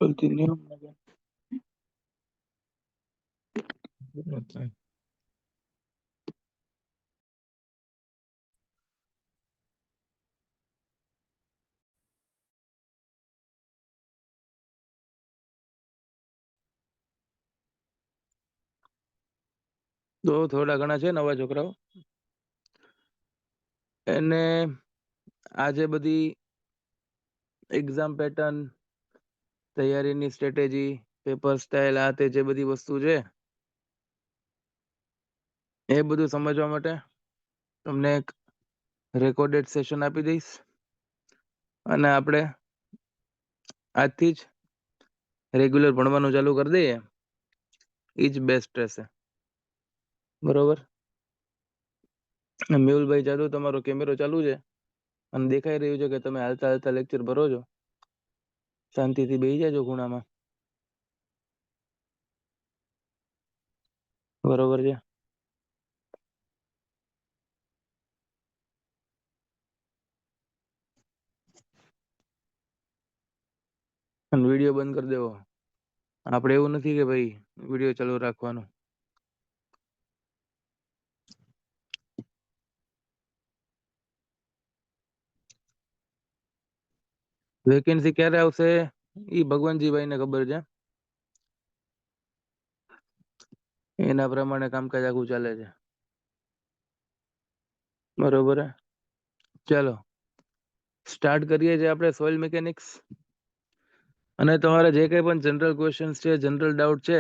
બોલતી નહીં તો થોડા ઘણા છે નવા છોકરાઓ એને આજે બધી એક્ઝામ પેટર્ન, તૈયારીની સ્ટ્રેટેજી, પેપર સ્ટાઇલ, આ તે જે બધી વસ્તુ છે એ બધું સમજવા માટે તમને એક રેકોર્ડેડ સેશન આપી દઈશ અને આપણે આજથી જ રેગ્યુલર ભણવાનું ચાલુ કરી દઈએ. એ જ બેસ્ટ રહેશે. બરોબર. મેહુલભાઈ જાદવ, તમારો કેમેરો ચાલુ છે અને દેખાઈ રહ્યું છે કે તમે હાલતા હાલતા લેક્ચર ભરો છો. શાંતિથી બેસી જાજો ખૂણામાં. બરોબર છે. અને વિડીયો બંધ કરી દેવો. આપણે એવું નથી કે ભાઈ વિડીયો ચાલુ રાખવાનો. વેકેન્સી ક્યારે આવશે એ ભગવાનજીભાઈ ને ખબર છે. એના પ્રમાણે કામકાજ આખું ચાલે છે. બરોબર. ચાલો સ્ટાર્ટ કરીએ છીએ આપણે સોઇલ મિકેનિક્સ. અને તમારા જે કંઈ પણ જનરલ ક્વેશ્ચન્સ છે, જનરલ ડાઉટ છે,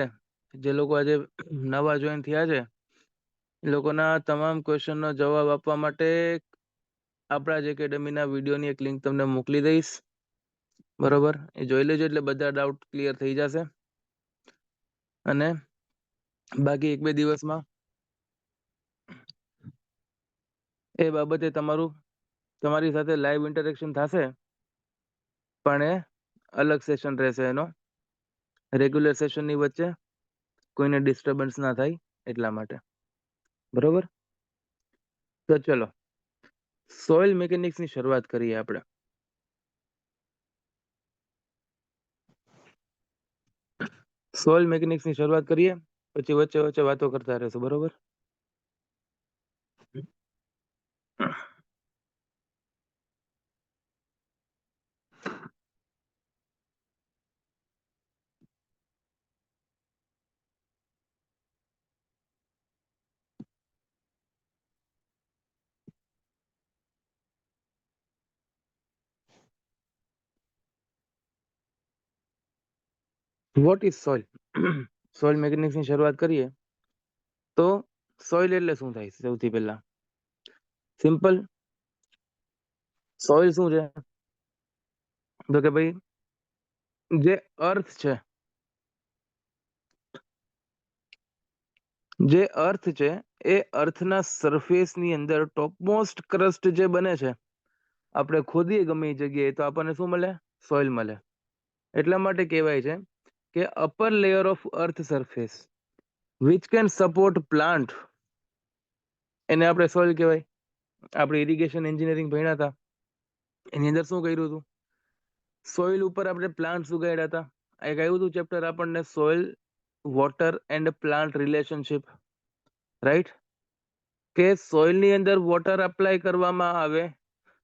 જે લોકો આજે નવા જોઈન થયા છે એ લોકોના તમામ ક્વેશ્ચનનો જવાબ આપવા માટે આપણા જે એકેડમીના વિડીયોની એક લિંક તમને મોકલી દઈશ. બરોબર, એ જોઈ લેજો એટલે બધા ડાઉટ ક્લિયર થઈ જશે. અને બાકી 1-2 દિવસમાં એ બાબતે તમારી સાથે લાઈવ ઇન્ટરેક્શન થશે, પણ એ અલગ સેશન રહેશે. એનો રેગ્યુલર સેશનની વચ્ચે કોઈને ડિસ્ટર્બન્સ ના થાય એટલા માટે. બરોબર. તો ચલો સોઇલ મિકેનિક્સની શરૂઆત કરીએ આપણે. સોઇલ મિકેનિક્સની શરૂઆત કરીએ, પછી વચ્ચે વચ્ચે વાતો કરતા રહેશું. બરોબર. What is soil? સોઇલ મિકેનિક્સની શરૂઆત કરીએ તો સોઇલ એટલે શું થાય? સૌથી પહેલા સિમ્પલ. સોઇલ શું છે? તો કે ભાઈ જે અર્થ છે, જે અર્થ છે એ અર્થના સરફેસની અંદર ટોપમોસ્ટ ક્રસ્ટ જે બને છે, આપણે ખોદીએ ગમે એ જગ્યાએ તો આપણને શું મળે? સોઇલ મળે. એટલા માટે કહેવાય છે કે upper layer of earth surface which can support plant, એને આપણે સોઇલ કહેવાય. આપણે ઇરિગેશન એન્જિનિયરિંગ ભણ્યા હતા, એની અંદર શું કર્યું હતું? સોઇલ ઉપર આપણે પ્લાન્ટ્સ ઉગાડ્યા હતા. એક આવ્યું હતું ચેપ્ટર આપણને, soil water and plant relationship. Right? કે સોઇલની અંદર વોટર અપ્લાય કરવામાં આવે,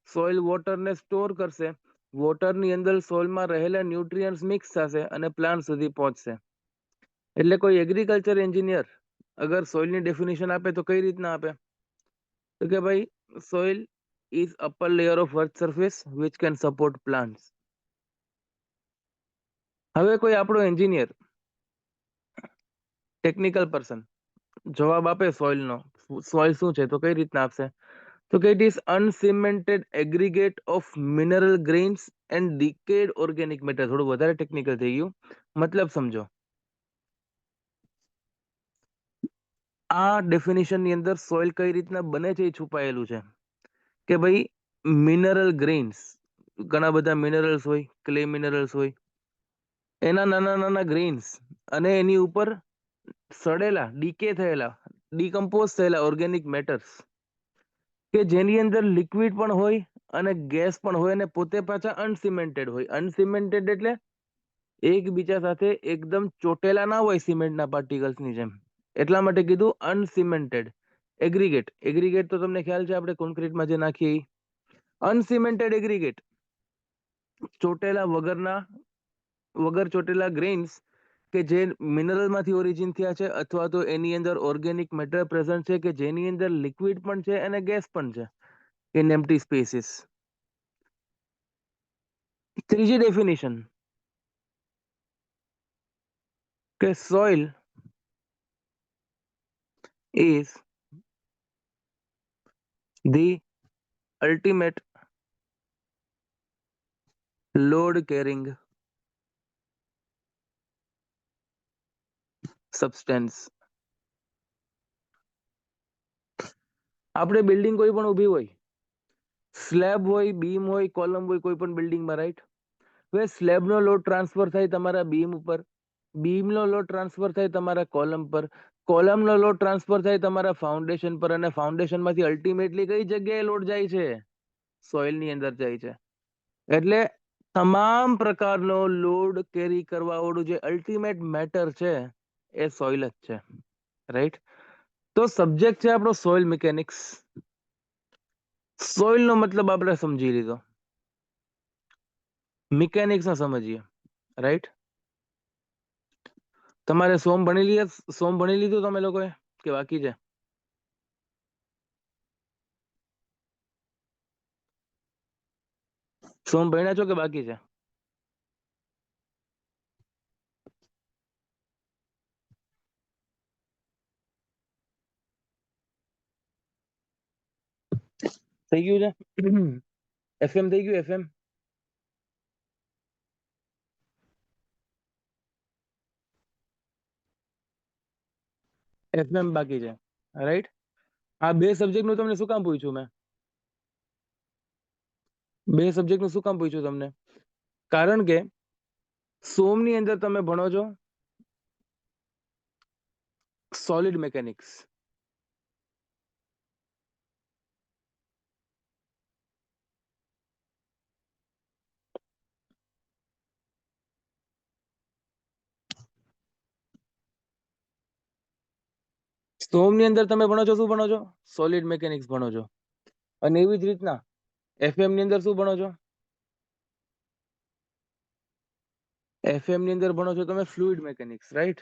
સોઇલ વોટરને સ્ટોર કરશે, વોટરની અંદર સોઇલમાં રહેલા ન્યુટ્રિયન્ટ્સ મિક્સ થશે અને પ્લાન્ટ સુધી પહોંચશે. એટલે કોઈ એગ્રીકલ્ચર એન્જિનિયર અગર સોઇલની ડેફિનેશન આપે તો કઈ રીતના આપે? તો કે ભાઈ soil is upper layer of earth surface which can support plants. હવે કોઈ આપણો એન્જિનિયર, ટેકનિકલ પર્સન જવાબ આપે સોઇલનો, સોઇલ શું છે તો કઈ રીતના આપશે? તો કે it is uncemented aggregate of mineral grains and decayed organic matter. થોડું વધારે ટેકનિકલ થઈ ગયું, મતલબ સમજો. આ ડેફિનેશનની અંદર સોઇલ કઈ રીતના બને છે એ છુપાયેલું છે. કે ભાઈ મિનરલ ગ્રેન્સ, ઘણા બધા મિનરલ્સ હોય, ક્લે મિનરલ્સ હોય, એના નાના નાના ગ્રેન્સ અને એની ઉપર સડેલા, ડીકે થયેલા, ડીકમ્પોઝ થયેલા ઓર્ગેનિક મેટર્સ, કે જેની અંદર લિક્વિડ પણ હોય અને ગેસ પણ હોય અને પોતે પાછા અનસિમેન્ટેડ હોય. અનસિમેન્ટેડ એટલે એકબીજા સાથે એકદમ ચોટેલા ના હોય સિમેન્ટના પાર્ટિકલ્સ ની જેમ, એટલા માટે કીધું અનસિમેન્ટેડ. એગ્રીગેટ, એગ્રીગેટ તો તમને ખ્યાલ છે આપણે કોન્ક્રીટમાં જે નાખીએ. અનસિમેન્ટેડ એગ્રીગેટ, ચોટેલા વગર ચોટેલા ગ્રેન્સ કે જે મિનરલ માંથી ઓરિજિન થયા છે, અથવા તો એની અંદર ઓર્ગેનિક મેટર પ્રેઝન્ટ છે કે જેની અંદર લિક્વિડ પણ છે અને ગેસ પણ છે ઇન એમ્પ્ટી સ્પેસીસ. ત્રીજી ડેફિનેશન કે soil is the ultimate load carrying substance. આપણે બિલ્ડિંગ કોઈ પણ ઊભી હોય, સ્લેબ હોય, બીમ હોય, કોલમ હોય, કોઈ પણ બિલ્ડિંગમાં, રાઈટ? હવે સ્લેબનો લોડ ટ્રાન્સફર થાય તમારા બીમ ઉપર, બીમનો લોડ ટ્રાન્સફર થાય તમારા કોલમ પર, કોલમનો લોડ ટ્રાન્સફર થાય તમારા ફાઉન્ડેશન પર, અને ફાઉન્ડેશન માંથી અલ્ટિમેટલી કઈ જગ્યાએ લોડ જાય છે? સોઇલ ની અંદર જાય છે. એટલે તમામ પ્રકારનો લોડ કેરી કરવા વાળું જે અલ્ટિમેટ મેટર છે એ સોઇલ જ છે, રાઈટ? તો સબ્જેક્ટ છે આપણો સોઇલ મિકેનિક્સ. સોઇલ નો મતલબ આપણે સમજી લીધો, મિકેનિક્સ સમજીએ, રાઈટ? તમારે સોમ ભણી લીધું તમે લોકોએ કે બાકી છે? સોમ ભણ્યા છો કે બાકી છે? થઈ ગયું છે? એફએમ થઈ ગયું? એફએમ એફએમ બાકી છે, રાઈટ? આ બે સબ્જેક્ટ નું તમને શું કામ પૂછ્યું મેં? બે સબ્જેક્ટ નું શું કામ પૂછ્યું તમને? કારણ કે સોમ ની અંદર તમે ભણો છો સોલિડ મેકેનિક્સ. સોમ ની અંદર તમે ભણો છો શું ભણો છો? સોલિડ મેકેનિક્સ ભણો છો. અને એવી જ રીતના એફએમ ની અંદર શું ભણો છો? એફએમ ની અંદર ભણો છો તમે ફ્લુઇડ મેકેનિક્સ, રાઈટ?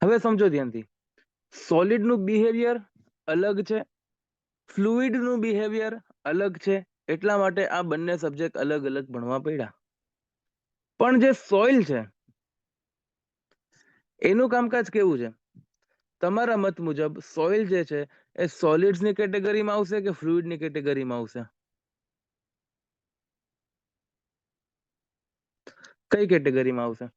હવે સમજો ધ્યાનથી, સોલિડ નું બિહેવિયર અલગ છે, ફ્લુઇડ નું બિહેવિયર અલગ છે, એટલા માટે આ બંને સબ્જેક્ટ અલગ અલગ ભણવા પડ્યા. પણ જે સોઇલ છે એનું કામકાજ કેવું છે? તમારા મત મુજબ સોઇલ જે છે એ સોલિડ્સ ની કેટેગરીમાં આવશે કે ફ્લુઇડ ની કેટેગરીમાં આવશે? કઈ કેટેગરીમાં આવશે?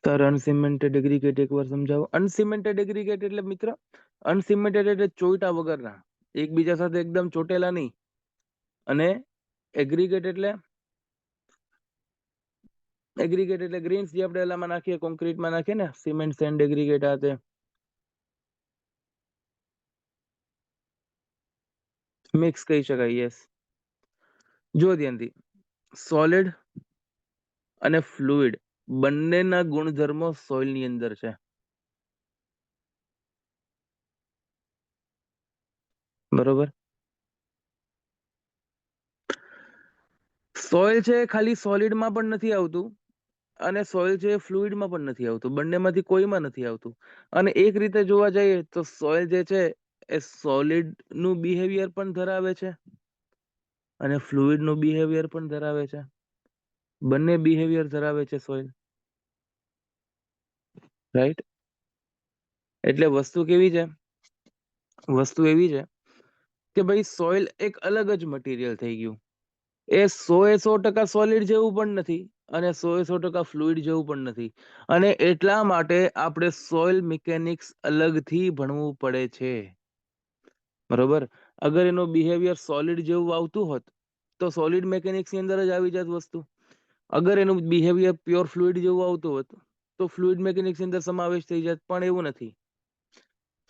સર અનસિમેન્ટેડ એગ્રીગેટ એકવાર સમજાવો. અનસિમેન્ટેડ એગ્રીગેટ એટલે મિત્ર, અનસિમેન્ટેડ એટલે ચોઈટા વગરના, એકબીજા સાથે એકદમ ચોટેલા નહીં. અને એગ્રીગેટ એટલે ગ્રેન્સ જે આપણે એલામાં નાખીએ, કોન્ક્રીટમાં નાખીએ ને, સિમેન્ટ સેન્ડ એગ્રીગેટ આ તે મિક્સ કહી શકાય. યસ. જો ધ્યાનથી, સોલિડ અને ફ્લુઇડ બંનેના ગુણધર્મો સોઇલ ની અંદર છે, બરોબર? સોઇલ છે ખાલી સોલિડમાં પણ નથી આવતું, અને સોઇલ છે ફ્લુઇડમાં પણ નથી આવતું, બંનેમાંથી કોઈમાં નથી આવતું. અને એક રીતે જોવા જઈએ તો સોઇલ જે છે એ સોલિડ નું બિહેવિયર પણ ધરાવે છે અને ફ્લુઇડ નું બિહેવિયર પણ ધરાવે છે. બંને બિહેવિયર ધરાવે છે સોઇલ, રાઈટ? એટલે વસ્તુ કેવી છે? વસ્તુ એવી છે કે ભાઈ સોઇલ એક અલગ જ મટીરિયલ થઈ ગયું. એ 100% સોલિડ જેવું પણ નથી અને 100% ફ્લુઇડ જેવું પણ નથી. અને એટલા માટે આપણે સોઇલ મિકેનિક્સ અલગથી ભણવું પડે છે, બરોબર? અગર એનો બિહેવિયર સોલિડ જેવું આવતું હોત તો સોલિડ મેકેનિક્સ ની અંદર જ આવી જાત વસ્તુ. અગર એનું બિહેવિયર પ્યોર ફ્લુઇડ જેવું આવતું હોત તો ફ્લુઇડ મેકેનિક્સ ની અંદર સમાવેશ થઈ જાત, પણ એવું નથી.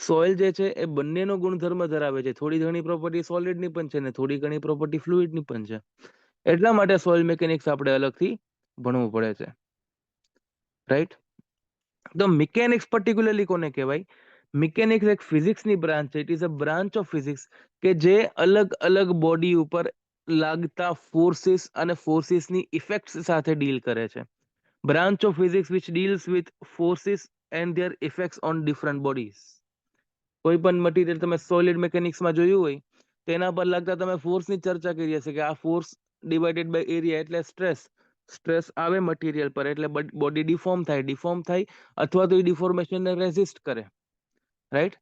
સોઇલ જે છે એ બંનેનો ગુણધર્મ ધરાવે છે, થોડી ઘણી પ્રોપર્ટી સોલિડ ની પણ છે ને થોડી ઘણી પ્રોપર્ટી ફ્લુઇડ ની પણ છે. એટલા માટે સોઇલ મેકેનિક્સ આપણે અલગથી ભણવું પડે છે, રાઈટ? તો મિકેનિક્સ પર્ટિક્યુલરલી કોને કહેવાય? મિકેનિક્સ એક ફિઝિક્સની બ્રાન્ચ છે. It is a branch of physics કે જે અલગ અલગ બોડી ઉપર લાગતા ફોર્સિસ અને ફોર્સિસની ઇફેક્ટ્સ સાથે ડીલ કરે છે. Branch of physics which deals with forces and there effects on different bodies. કોઈ પણ મટીરિયલ તમે સોલિડ મેકેનિક્સમાં જોયું હોય તેના પર લાગતા તમે ફોર્સની ચર્ચા કરી હશે કે આ ફોર્સ ડિવાઇડેડ બાય એરિયા એટલે સ્ટ્રેસ. સ્ટ્રેસ આવે મટીરિયલ પર એટલે બોડી ડિફોર્મ થાય અથવા તો એ ડિફોર્મેશનને રેઝિસ્ટ કરે, રાઈટ?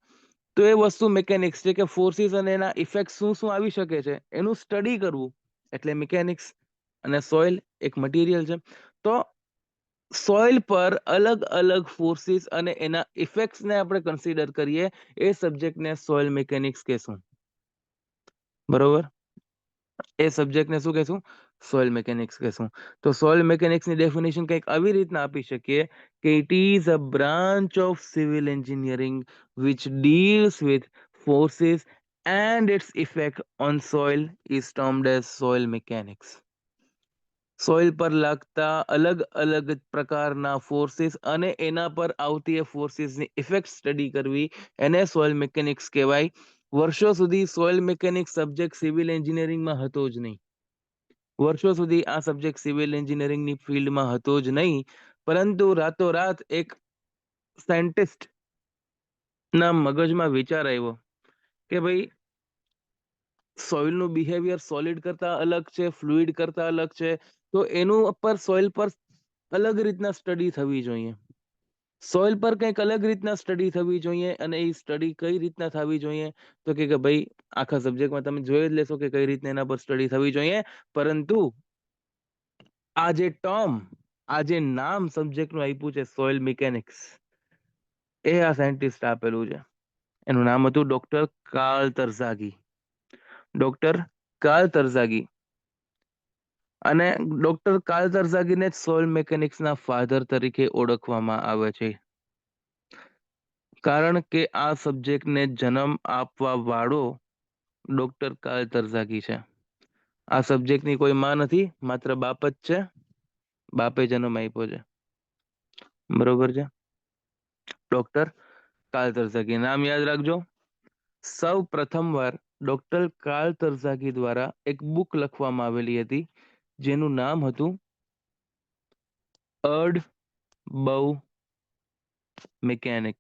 તો એ વસ્તુ મિકેનિક્સ છે કે ફોર્સિસ અને એના ઇફેક્ટ શું શું આવી શકે છે એનું સ્ટડી કરવું એટલે મિકેનિક્સ. અને સોઇલ એક મટીરિયલ છે, તો સોઇલ પર અલગ અલગ ફોર્સિસ અને એના ઇફેક્ટ્સને આપણે કન્સિડર કરીએ એ સબ્જેક્ટને સોઇલ મિકેનિક્સ કહેશું, બરોબર? એ સબ્જેક્ટને શું કહેશું? સોઇલ મિકેનિક્સ કહેશું. તો સોઇલ મિકેનિક્સની ડેફિનેશન કંઈક આવી રીતના આપી શકીએ કે it is a branch of civil engineering which deals with forces and its effect on soil is termed as soil mechanics. Soil પર લાગતા અલગ અલગ પ્રકારના ફોર્સિસ અને એના પર આવતી એ ફોર્સિસની ઇફેક્ટ સ્ટડી કરવી એને સોઇલ મિકેનિક્સ કહેવાય. વર્ષો સુધી સોઇલ મિકેનિક્સ સબ્જેક્ટ સિવિલ એન્જિનિયરિંગમાં હતો જ નહીં. વર્ષો સુધી આ સબ્જેક્ટ સિવિલ એન્જિનિયરિંગની ફિલ્ડમાં હતો જ નહીં, પરંતુ રાતોરાત એક સાયન્ટિસ્ટ ના મગજમાં વિચાર આવ્યો કે ભાઈ સોઇલનું બિહેવિયર સોલિડ કરતા અલગ છે, ફ્લુઇડ કરતા અલગ છે, તો એનું પર સોઇલ પર અલગ રીતના સ્ટડી થવી જોઈએ. સોઇલ પર કંઈક અલગ રીતના સ્ટડી થવી જોઈએ. અને એ સ્ટડી કઈ રીતના થવી જોઈએ? તો કે ભાઈ આખા સબ્જેક્ટમાં તમે જોઈ જ લેશો કે કઈ રીતના એના પર સ્ટડી થવી જોઈએ, પરંતુ આ જે ટર્મ, આ જે નામ સબ્જેક્ટનું આપ્યું છે સોઇલ મિકેનિક્સ, એ આ સાયન્ટિસ્ટ આપેલું છે. એનું નામ હતું doctor Karl Terzaghi. Doctor Karl Terzaghi. અને ડોક્ટર કાર્લ તર્ઝાગીને સોઇલ મિકેનિક્સના ફાધર તરીકે ઓળખવામાં આવે છે, કારણ કે આ સબ્જેક્ટને જન્મ આપવા વાળો ડોક્ટર કાર્લ તર્ઝાગી છે. આ સબ્જેક્ટની કોઈ માં નથી, માત્ર બાપ જ છે. બાપે જન્મ આપ્યો છે, બરોબર છે? ડોક્ટર કાર્લ તર્ઝાગી નામ યાદ રાખજો. સૌ પ્રથમવાર ડોક્ટર કાર્લ તર્ઝાગી દ્વારા એક બુક લખવામાં આવેલી હતી જેનું નામ હતું અર્ડ બઉ મિકેનિક.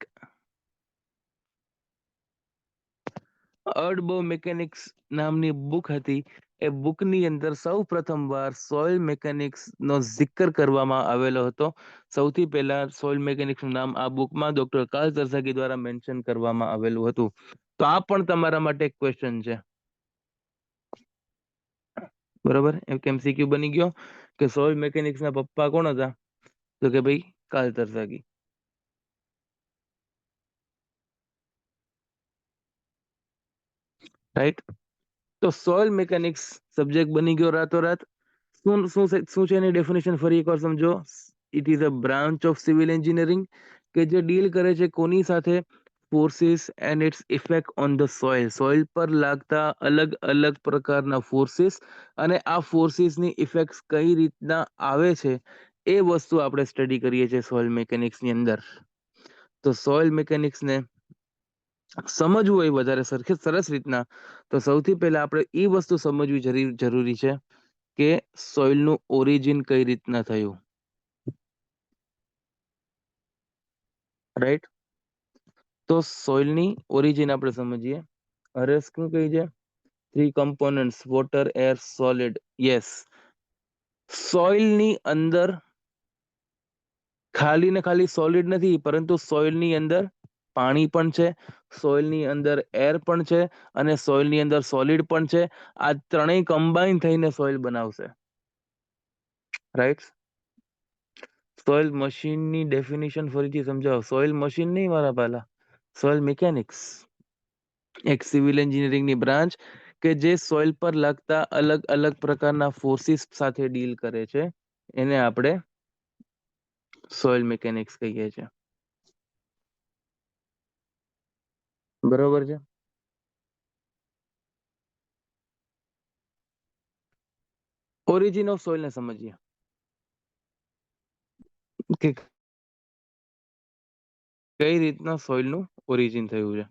અર્ડ બઉ મિકેનિક્સ નામની બુક હતી. એ બુકની અંદર સૌ પ્રથમવાર સોઇલ મિકેનિક્સ નો જિક્ર કરવામાં આવેલો હતો. સૌથી પહેલા સોઇલ મિકેનિક્સ નું નામ આ બુકમાં ડોક્ટર કાર્લ તર્ઝાગી દ્વારા મેન્શન કરવામાં આવેલું હતું. તો આ પણ તમારા માટે એક ક્વેશ્ચન છે, બરોબર? એમ કે MCQ બની ગયો કે સોઇલ મિકેનિક્સ ના પપ્પા કોણ હતા? તો કે ભાઈ કાર્લ તર્ઝાગી. રાઈટ? તો સોઇલ મિકેનિક્સ સબ્જેક્ટ બની ગયો રાતોરાત. શું છે એની ડેફિનેશન ફરી એકવાર સમજો. It is a branch of civil engineering કે જે ડીલ કરે છે કોની સાથે? Forces and its effect on the soil. Soil પર લાગતા અલગ અલગ પ્રકારના ફોર્સિસ અને આ ફોર્સિસની ઇફેક્ટ કઈ રીતના આવે છે એ વસ્તુ આપણે સ્ટડી કરીએ છીએ સોઇલ મિકેનિક્સની અંદર. તો સોઇલ મિકેનિક્સને સમજવું હોય વધારે સરસ રીતના, તો સૌથી પહેલા આપણે એ વસ્તુ સમજવી જરૂરી છે કે સોઇલનું ઓરિજિન કઈ રીતના થયું, રાઈટ? તો સોઇલની ઓરિજિન આપણે સમજીએ. અરે શું કહી છે? 3 components, water, air, solid. Yes, સોઇલની અંદર ખાલી ને ખાલી સોલિડ નથી, પરંતુ સોઇલની અંદર પાણી પણ છે, સોઇલની અંદર એર પણ છે અને સોઇલની અંદર સોલિડ પણ છે. આ ત્રણેય કમ્બાઈન થઈને સોઇલ બનાવશે, રાઈટ? સોઇલ મશીનની ડેફિનેશન ફરીથી સમજાવો. સોઇલ મશીન નહીં મારા પાલા, સોઇલ મિકેનિક્સ. એક સિવિલ એન્જિનિયરિંગની બ્રાન્ચ કે જે સોઇલ પર લાગતા અલગ અલગ પ્રકારના ફોર્સિસ સાથે ડીલ કરે છે, એને આપણે સોઇલ મિકેનિક્સ કહીએ છીએ. બરોબર છે. ઓરિજિન ઓફ સોઇલ ને સમજીએ કે કઈ રીતના સોઇલ નું ઓરિજિન થયું છે.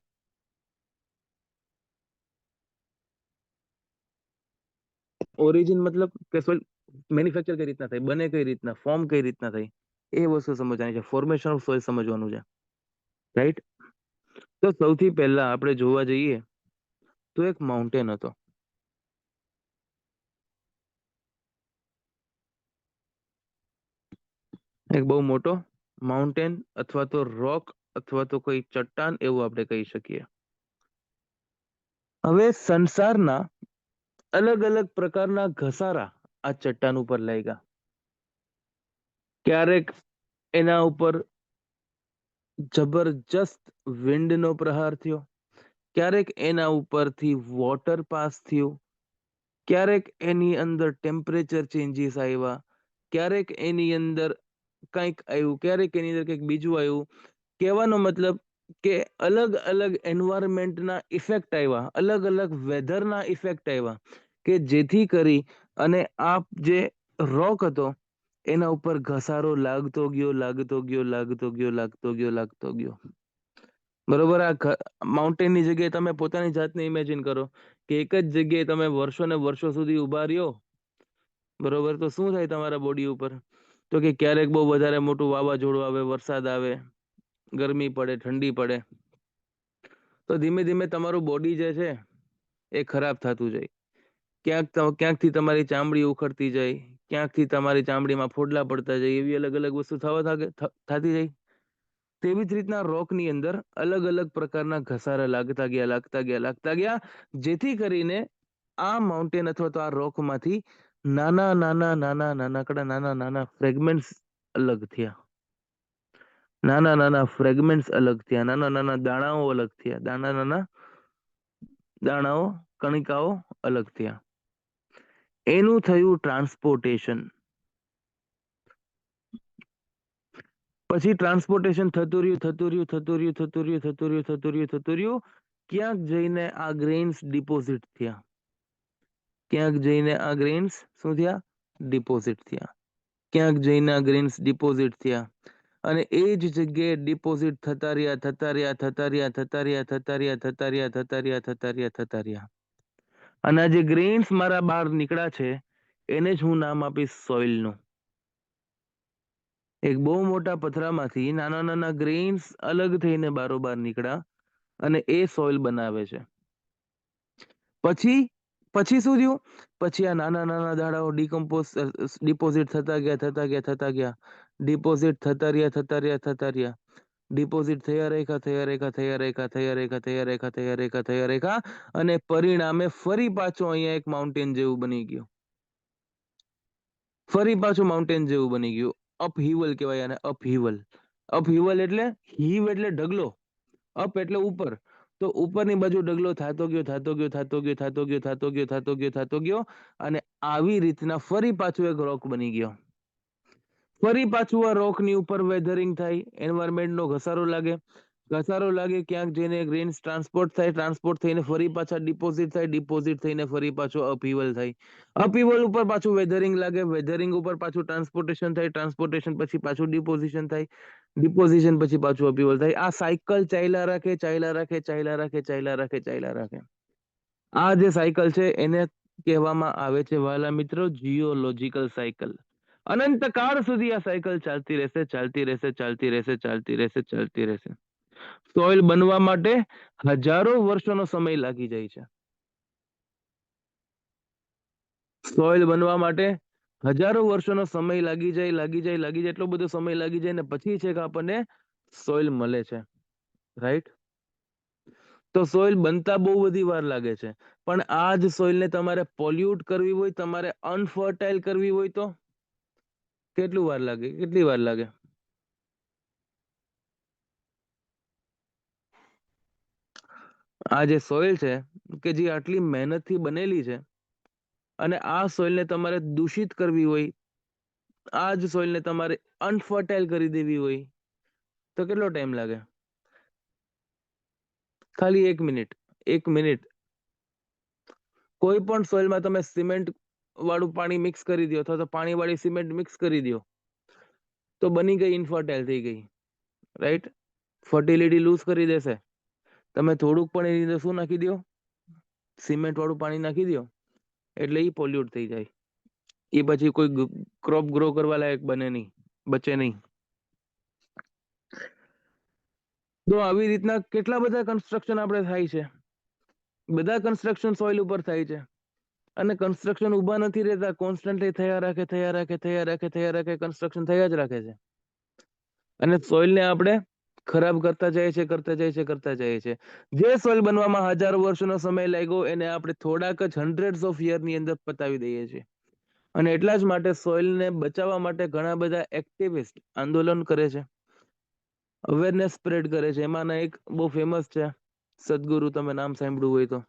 ઓરિજિન મતલબ કે સોઇલ મેન્યુફેક્ચર કઈ રીતના થાય, બને કઈ રીતના, ફોર્મ કઈ રીતના થાય, એ વસ્તુ સમજવાની છે. ફોર્મેશન ઓફ સોઇલ સમજવાનું છે, રાઈટ? તો સૌથી પહેલા આપણે જોવા જઈએ તો એક માઉન્ટેન હતો. એક બહુ મોટો માઉન્ટેન અથવા તો રોક અથવા તો કોઈ ચટ્ટાન એવું આપણે કહી શકીએ. હવે સંસારના અલગ અલગ પ્રકારના ઘસારા આ ચટ્ટાન ઉપર લાગ્યા. ક્યારેક એના ઉપર જબરજસ્ત વિન્ડનો પ્રહાર થયો, ક્યારેક એના ઉપરથી વોટર પાસ થયું, ક્યારેક એની અંદર ટેમ્પરેચર ચેન્જીસ આવ્યા, ક્યારેક એની અંદર કંઈક આવ્યું, ક્યારેક એની અંદર કંઈક બીજું આવ્યું. કહેવાનો મતલબ કે અલગ અલગ એન્વાયરમેન્ટના ઇફેક્ટ આવ્યા, અલગ અલગ વેધરના ઇફેક્ટ આવ્યા, કે જેથી કરી અને આ જે રોક હતો એના ઉપર ઘસારો લાગતો ગયો, લાગતો ગયો, લાગતો ગયો, લાગતો ગયો, લાગતો ગયો. બરોબર. આ માઉન્ટેનની જગ્યાએ તમે પોતાની જાતને ઇમેજિન કરો કે એક જ જગ્યાએ તમે વર્ષો ને વર્ષો સુધી ઉભા રહ્યો, બરોબર, તો શું થાય તમારા બોડી ઉપર? તો કે ક્યારેક બહુ વધારે મોટું વાવાઝોડું આવે, વરસાદ આવે, ગરમી પડે, ઠંડી પડે, તો ધીમે ધીમે તમારું બોડી જે છે એ ખરાબ થતું જાય. ક્યાંકથી તમારી ચામડી ઉખડતી જાય, ક્યાંકથી તમારી ચામડીમાં ફોડલા પડતા જાય, એવી અલગ અલગ વસ્તુ થતી જાય. તેવી જ રીતના રોકની અંદર અલગ અલગ પ્રકારના ઘસારા લાગતા ગયા, લાગતા ગયા, લાગતા ગયા, જેથી કરીને આ માઉન્ટેન અથવા તો આ રોકમાંથી નાના નાના નાના નાનકડા નાના નાના ફ્રેગમેન્ટ્સ અલગ થયા. નાના નાના ફ્રેગમેન્ટ્સ અલગ થયા, નાના નાના દાણાઓ અલગ થયા, નાના નાના દાણાઓ, કણિકાઓ અલગ થયા. એનું થયું ટ્રાન્સપોર્ટેશન. પછી ટ્રાન્સપોર્ટેશન થતું રહ્યું, થતું રહ્યું, થતું રહ્યું, થતું રહ્યું, થતું રહ્યું, થતું રહ્યું, થતું રહ્યું. ક્યાંક જઈને આ ગ્રેન્સ ડિપોઝિટ થયા. ક્યાંક જઈને આ ગ્રેન્સ શું થયા? ડિપોઝિટ થયા. ક્યાંક જઈને આ ગ્રેન્સ ડિપોઝિટ થયા. અને એ જ જગ્યાએ ડિપોઝિટ થતા રહ્યા, થતા રહ્યા, થતા રહ્યા, થતા રહ્યા, થતા રહ્યા, થતા રહ્યા, થતા રહ્યા, થતા રહ્યા, થતા રહ્યા. અને આ જે ગ્રેન્સ મારા બહાર નીકળ્યા છે એને જ હું નામ આપીશ સોઇલનું. એક બહુ મોટા પથરામાંથી નાના નાના ગ્રેન્સ અલગ થઈને બારોબાર નીકળ્યા અને એ સોઇલ બનાવે છે. પછી પછી શું થયું? પછી આ નાના નાના દાણાઓ ડિપોઝિટ થતા ગયા, થતા ગયા, થતા ગયા, ડિપોઝિટ થતા રહ્યા, થતા રહ્યા, થતા રહ્યા, ડિપોઝિટ થયા રેખા, થયા રેખા, થયા રેખા, થયા રેખા, થયા રેખા, થયા રેખા, થયા રેખા, અને પરિણામે ફરી પાછો અહીંયા એક માઉન્ટેન જેવું બની ગયું. ફરી પાછું માઉન્ટેન જેવું બની ગયું. અપહિવલ કહેવાય આને, અપહિવલ. અપહિવલ એટલે હીવ એટલે ઢગલો, અપ એટલે ઉપર. તો ઉપરની બાજુ ઢગલો થતો ગયો, થતો ગયો, થતો ગયો, થતો ગયો, થતો ગયો, થતો ગયો, થતો ગયો, અને આવી રીતના ફરી પાછું એક રોક બની ગયો. ફરી પાછું આ રોકની ઉપર વેધરિંગ થાય, એન્વાયરમેન્ટનો ઘસારો લાગે, ઘસારો લાગે, ક્યાંક જઈને ગ્રેન્સ ટ્રાન્સપોર્ટ થાય, ટ્રાન્સપોર્ટ થઈને ફરી પાછા ડિપોઝિટ થાય, ડિપોઝિટ થઈને ફરી પાછું અપહિવલ થાય, અપહિવલ ઉપર પાછું વેધરિંગ લાગે, વેધરિંગ ઉપર પાછું ટ્રાન્સપોર્ટેશન થાય, ટ્રાન્સપોર્ટેશન પછી પાછું ડિપોઝિશન થાય, ડિપોઝિશન પછી પાછું અપહિવલ થાય. આ સાયકલ ચાલ્યા રાખે, ચાલ્યા રાખે, ચાલ્યા રાખે, ચાલ્યા રાખે, ચાલ્યા રાખે. આ જે સાયકલ છે એને કહેવામાં આવે છે વાલા મિત્રો જીઓલોજીકલ સાયકલ. અનંત કાળ સુધી આ સાયકલ ચાલતી રહેશે, ચાલતી રહેશે, ચાલતી રહેશે, ચાલતી રહેશે, ચાલતી રહેશે. સોઇલ બનવા માટે હજારો વર્ષોનો સમય લાગી જાય છે. સોઇલ બનવા માટે હજારો વર્ષોનો સમય લાગી જાય, લાગી જાય, લાગી જાય, એટલો બધો સમય લાગી જાય ને પછી છે કે આપણને સોઇલ મળે છે, રાઈટ? તો સોઇલ બનતા બહુ બધી વાર લાગે છે, પણ આ જ સોઇલને તમારે પોલ્યુટ કરવી હોય, તમારે અનફર્ટાઇલ કરવી હોય તો કેટલી વાર લાગે? કેટલી વાર લાગે? આ જે સોઇલ છે કે જે આટલી મહેનતથી બનેલી છે અને આ સોઇલને તમારે દૂષિત કરવી હોય, આ જ સોઇલને તમારે અનફર્ટાઇલ કરી દેવી હોય તો કેટલો ટાઈમ લાગે? ખાલી 1 મિનિટ. 1 મિનિટ. કોઈ પણ સોઇલમાં તમે સિમેન્ટ વાળું પાણી મિક્સ કરી દો અથવા તો પાણી વાળી સિમેન્ટ મિક્સ કરી દો તો બની ગઈ, ઇનફર્ટાઇલ થઈ ગઈ, રાઈટ? ફર્ટિલિટી લૂઝ કરી દેશે. તમે થોડુંક પણ એની અંદર શું નાખી દો? સિમેન્ટ વાળું પાણી નાખી દો એટલે એ પોલ્યુટ થઈ જાય. એ પછી કોઈ ક્રોપ ગ્રો કરવા લાયક બને નહીં, બચે નહીં. તો આવી રીતના કેટલા બધા કન્સ્ટ્રક્શન આપણે થાય છે. બધા કન્સ્ટ્રક્શન સોઇલ ઉપર થાય છે અને કન્સ્ટ્રક્શન ઊભા નથી રહેતા, કોન્સ્ટન્ટલી થયા રાખે કન્સ્ટ્રક્શન થયા જ રાખે છે. અને સોઇલને આપણે ખરાબ કરતા જઈએ છે. જે સોઇલ બનવામાં હજારો વર્ષોનો સમય લાગ્યો એને આપણે થોડાક જ હંડ્રેડ્સ ઓફ યરની અંદર પતાવી દઈએ છીએ. અને એટલા જ માટે સોઇલને બચાવવા માટે ઘણા બધા એક્ટિવિસ્ટ આંદોલન કરે છે, અવેરનેસ સ્પ્રેડ કરે છે. એમાંના એક બહુ ફેમસ છે સદગુરુ, તમે નામ સાંભળ્યું હોય તો.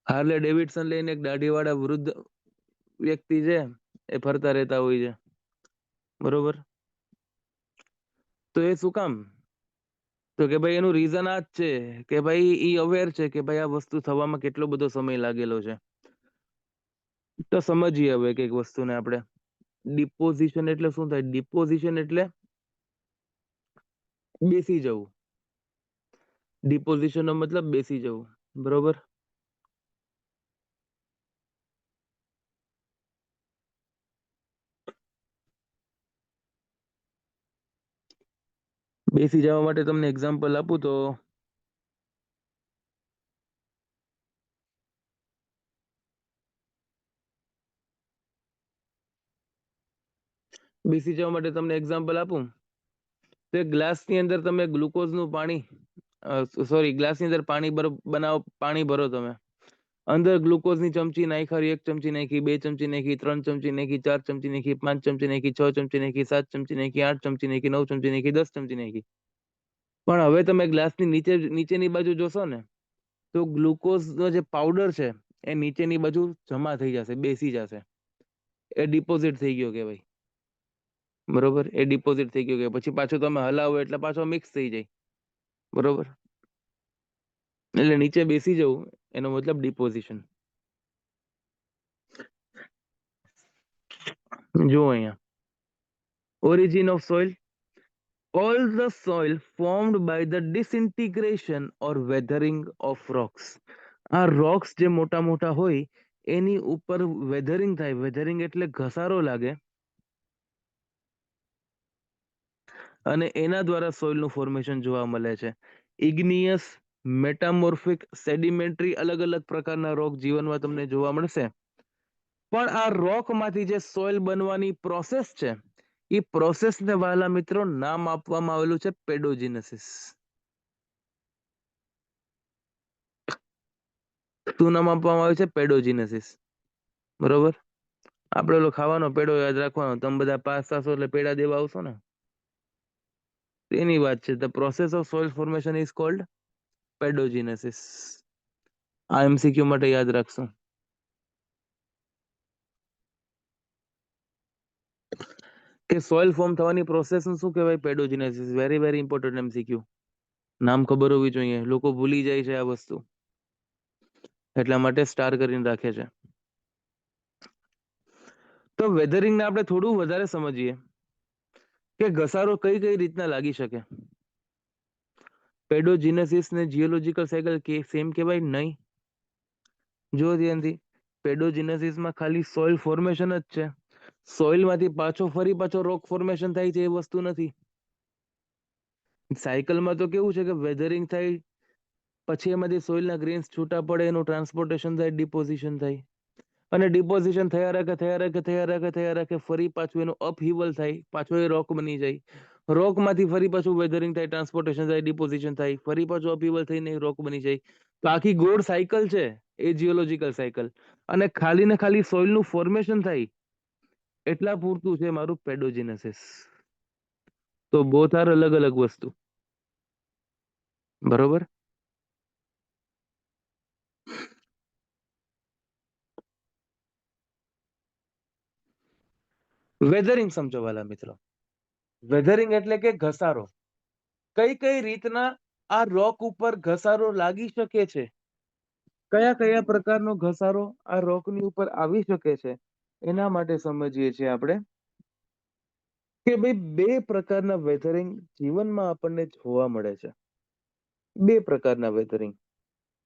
હાર્લે ડેવિડસન લઈને એક દાઢીવાળા વૃદ્ધ વ્યક્તિ છે, એ ફરતા રહેતા હોય છે, બરોબર? તો એ શું કામ? તો કે ભાઈ એનું રીઝન આ જ છે કે ભાઈ ઈ અવેર છે કે ભાઈ આ વસ્તુ થવામાં કેટલો બધો સમય લાગેલો છે. તો સમજીએ હવે એક વસ્તુને આપણે. ડિપોઝિશન એટલે શું થાય? ડિપોઝિશન એટલે બેસી જવું. ડિપોઝિશન નો મતલબ બેસી જવું, બરોબર? બેસી જવા માટે તમને એક્ઝામ્પલ આપું તો બેસી જવા માટે તમને એક્ઝામ્પલ આપું તો ગ્લાસની અંદર તમે ગ્લુકોઝનું પાણી, સોરી, ગ્લાસની અંદર પાણી બનાવો, પાણી ભરો તમે. અંદર ગ્લુકોઝની ચમચી નાખી, 1 ચમચી નાખી, 2 ચમચી નાખી, 3 ચમચી નાખી, 4 ચમચી નાખી, 5 ચમચી નાખી, 6 ચમચી નાખી, 7 ચમચી નાખી, 8 ચમચી નાખી, 9 ચમચી નાખી, 10 ચમચી નાખી. પણ હવે તમે ગ્લાસની નીચેની બાજુ જોશો ને તો ગ્લુકોઝનો જે પાવડર છે એ નીચેની બાજુ જમા થઈ જશે, બેસી જશે. એ ડિપોઝિટ થઈ ગયો કહેવાય, બરોબર? એ ડિપોઝિટ થઈ ગયો કે પછી પાછું તમે હલાવો એટલે પાછો મિક્સ થઈ જાય, બરોબર? એટલે નીચે બેસી જવું એનો મતલબ ડિપોઝિશન. જો અહીંયા origin of soil, all the soil formed by the disintegration or weathering of rocks. આ rocks જે મોટા મોટા હોય એની ઉપર વેધરિંગ થાય. વેધરિંગ એટલે ઘસારો લાગે અને એના દ્વારા સોઇલનું ફોર્મેશન જોવા મળે છે. ઇગ્નિયસ, મેટામોર્ફિક, સેડિમેન્ટરી, અલગ અલગ પ્રકારના રોક જીવનમાં તમને જોવા મળશે. પણ આ રોકમાંથી જે સોઇલ બનવાની પ્રોસેસ છે એ પ્રોસેસને વાલા મિત્રો નામ આપવામાં આવેલું છે પેડોજીનેસિસ. શું નામ આપવામાં આવે છે? પેડોજીનેસિસ, બરોબર? આપણે ઓલો ખાવાનો પેડો યાદ રાખવાનો. તમે બધા પાસ થશો એટલે પેડા દેવા આવશો ને, તેની વાત છે. The process of soil formation is called pedogenesis. આ એમસીક્યુ માટે યાદ રાખશો. કે સોઇલ ફોર્મ થવાની પ્રોસેસ શું કહેવાય? Pedogenesis. Very very important MCQ. નામ ખબર હોવી જોઈએ. લોકો ભૂલી જાય છે આ વસ્તુ, એટલા માટે સ્ટાર કરીને રાખે છે. તો વેધરિંગને આપણે થોડું વધારે સમજીએ કે ઘસારો કઈ કઈ રીતના લાગી શકે. પેડોજીનેસિસ ને જીઓલોજીકલ સાયકલ કે સેમ કહેવાય? નહીં. જો ધ્યાનથી, પેડોજીનેસિસમાં ખાલી સોઇલ ફોર્મેશન જ છે. સોઇલમાંથી ફરી પાછો રોક ફોર્મેશન થાય છે એ વસ્તુ નથી. સાયકલમાં તો કેવું છે કે વેધરિંગ થાય, પછી એમાંથી સોઇલના ગ્રેન્સ છૂટા પડે, એનું ટ્રાન્સપોર્ટેશન થાય, ડિપોઝિશન થાય, અને ડિપોઝિશન થયા રાખે, ફરી પાછું એનું અપહિવલ થાય, પાછો એ રોક બની જાય. રોકમાંથી ફરી પાછું વેધરિંગ થાય, ટ્રાન્સપોર્ટેશન થાય, ડિપોઝિશન થાય, ફરી પાછું અપહિવલ થઈને રોક બની જાય. તો આખી ગોળ સાયકલ છે એ જીઓલોજીકલ સાયકલ. અને ખાલી ને ખાલી સોઇલનું ફોર્મેશન થાય એટલા પૂરતું છે મારું પેડોજીનેસિસ. તો બોથ આર અલગ અલગ વસ્તુ, બરોબર. વેધરિંગ સમજો વાલા મિત્રો. વેધરિંગ એટલે કે ઘસારો. કઈ કઈ રીતના આ રોક ઉપર ઘસારો લાગી શકે છે, કયા કયા પ્રકારનો ઘસારો આ રોકની ઉપર આવી શકે છે, એના માટે સમજીએ છીએ આપણે કે ભાઈ બે પ્રકારના વેધરિંગ જીવનમાં આપણને જોવા મળે છે. બે પ્રકારના વેધરિંગ,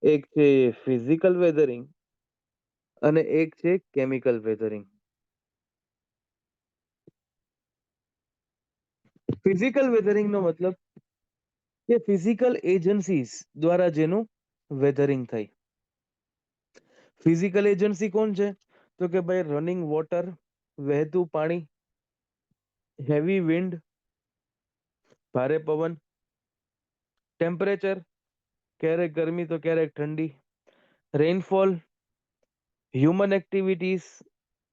એક છે ફિઝિકલ વેધરિંગ અને એક છે કેમિકલ વેધરિંગ. ફિઝિકલ વેધરિંગ નો મતલબ કે ફિઝિકલ એજન્સીસ દ્વારા જેનું વેધરિંગ થાય. ફિઝિકલ એજન્સી કોણ છે? તો કે ભાઈ રનિંગ વોટર, વહેતું પાણી, હેવી વિન્ડ, ભારે પવન, ટેમ્પરેચર, ક્યારેક ગરમી તો ક્યારેક ઠંડી, રેઇનફોલ, હ્યુમન એક્ટિવિટીઝ,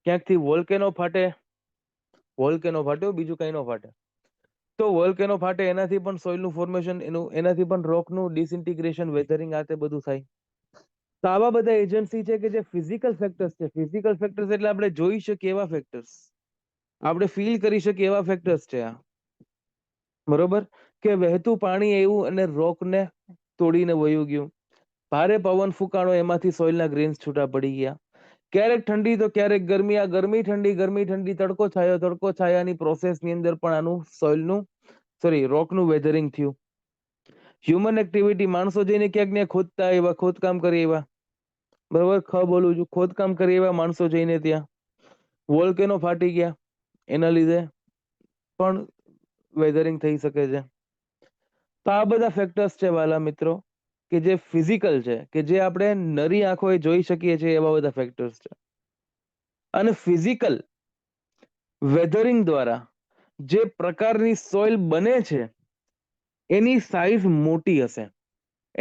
ક્યાંકથી વોલ્કેનો ફાટે, વોલ્કેનો ફાટ્યો બીજું કઈ નો ફાટે, તો વોલ્કેનો ફાટે એનાથી પણ સોઇલનું ફોર્મેશન, એનાથી પણ રોકનું ડિસઇન્ટિગ્રેશન, વેધરિંગ આ તે બધું થાય. તો આવા બધા એજન્સી છે કે જે ફિઝિકલ ફેક્ટર્સ છે. ફિઝિકલ ફેક્ટર્સ એટલે આપણે જોઈ શકીએ એવા ફેક્ટર્સ, આપણે ફીલ કરી શકીએ એવા ફેક્ટર્સ છે આ, બરોબર. કે વહેતું પાણી આવ્યું અને રોકને તોડીને વયું ગયું, ભારે પવન ફૂંકાણો એમાંથી સોઇલના ગ્રેન્સ છૂટા પડી ગયા, ક્યારેક ઠંડી તો ક્યારેક ગરમી, આ ગરમી ઠંડી ગરમી ઠંડી, તડકો છાયો તડકો છાયાની પ્રોસેસની અંદર પણ આનું સોઇલનું રોકનું વેધરિંગ થયું. હ્યુમન એક્ટિવિટી, માણસો જઈને ક્યાંક ને ખોદતા આવ્યા, ખોદકામ કરી આવ્યા, બરોબર. બોલું છું, ખોદકામ કરી આવ્યા માણસો જઈને ત્યાં, વોલ્કેનો ફાટી ગયા, એના લીધે પણ વેધરિંગ થઈ શકે છે. તો આ બધા ફેક્ટર્સ છે વાલા મિત્રો કે જે ફિઝિકલ છે, કે જે આપણે નરી આંખોએ જોઈ શકીએ છીએ, એવા બધા ફેક્ટર્સ છે. અને ફિઝિકલ વેધરિંગ દ્વારા જે પ્રકારની સોઇલ બને છે એની સાઈઝ મોટી હશે,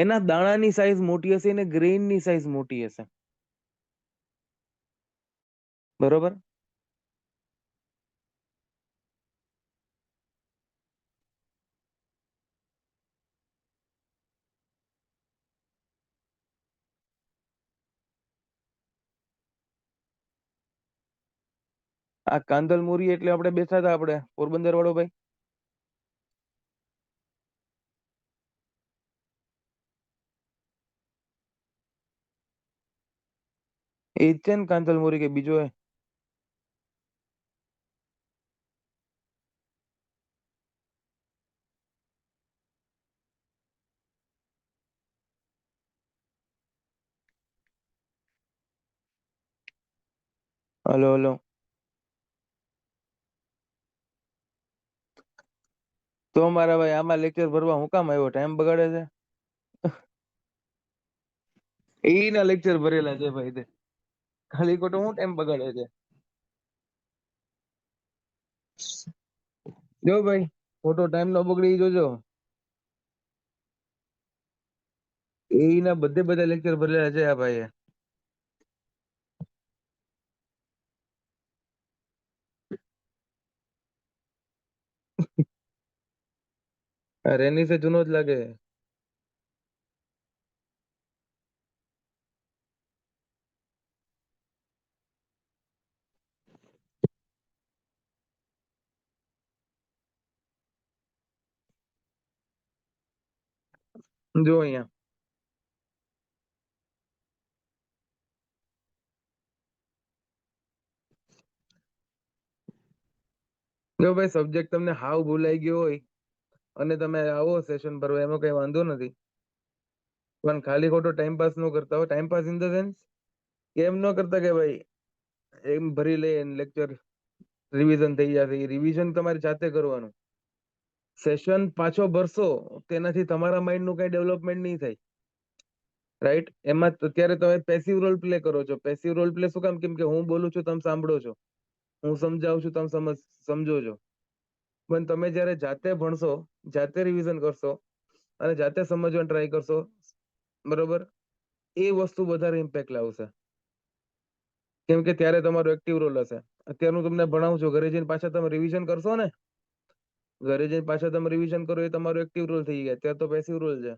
એના દાણાની સાઈઝ મોટી હશે, અને ગ્રેઇનની સાઈઝ મોટી હશે, બરોબર. આ કાંદલમોરી એટલે આપણે બેઠા હતા, આપણે પોરબંદર વાળો ભાઈ, એ જ છે ને કાંદલમોરી, કે બીજો હે? Hello hello. તો મારા ભાઈ આમાં લેક્ચર ભરવા હું કામ આવ્યો? ટાઈમ બગાડે છે. એના લેક્ચર ભરેલા છે ભાઈ, તે ખાલી ખોટો હું ટાઈમ બગાડે છે. જો ભાઈ ખોટો ટાઈમ નો બગડી, જોજો. એના બધે બધા લેક્ચર ભરેલા છે આ ભાઈએ. રેની સે જૂનો જ લાગે. જો અહીંયા જો ભાઈ, સબ્જેક્ટ તમને હાવ ભૂલાઈ ગયો હોય અને તમે આવો સેશન ભરવા, એમાં કઈ વાંધો નથી, પણ ખાલી ખોટો ટાઈમ પાસ ન કરતા હોય. Time pass in the sense એમ ન કરતા કે ભાઈ એમ ભરી લે લેક્ચર, રિવિઝન થઈ જશે. રિવિઝન તમારે જાતે કરવાનું. સેશન પાછો ભરશો તેનાથી તમારા માઇન્ડ નું કઈ ડેવલપમેન્ટ નહીં થાય, રાઈટ? એમાં અત્યારે તમે પેસિવ રોલ પ્લે કરો છો. પેસિવ રોલ પ્લે શું કામ? કેમ કે હું બોલું છું, તમે સાંભળો છો, હું સમજાવું છું, તમે સમજો છો. પણ તમે જયારે જાતે ભણશો, જાતે રિવિઝન કરશો અને જાતે સમજવાનો ટ્રાય કરશો, બરોબર, એ વસ્તુ વધારે ઇમ્પેક્ટ લાવશે. કેમ કે ત્યારે તમારો એક્ટિવ રોલ હશે. અત્યારે હું તમને ભણાવું છું, ઘરે જઈને પાછા તમે રિવિઝન કરશો ને, ઘરે જઈને પાછા તમે રિવિઝન કરો એ તમારો એક્ટિવ રોલ થઈ ગયા, ત્યાં તો પેસિવ રોલ છે.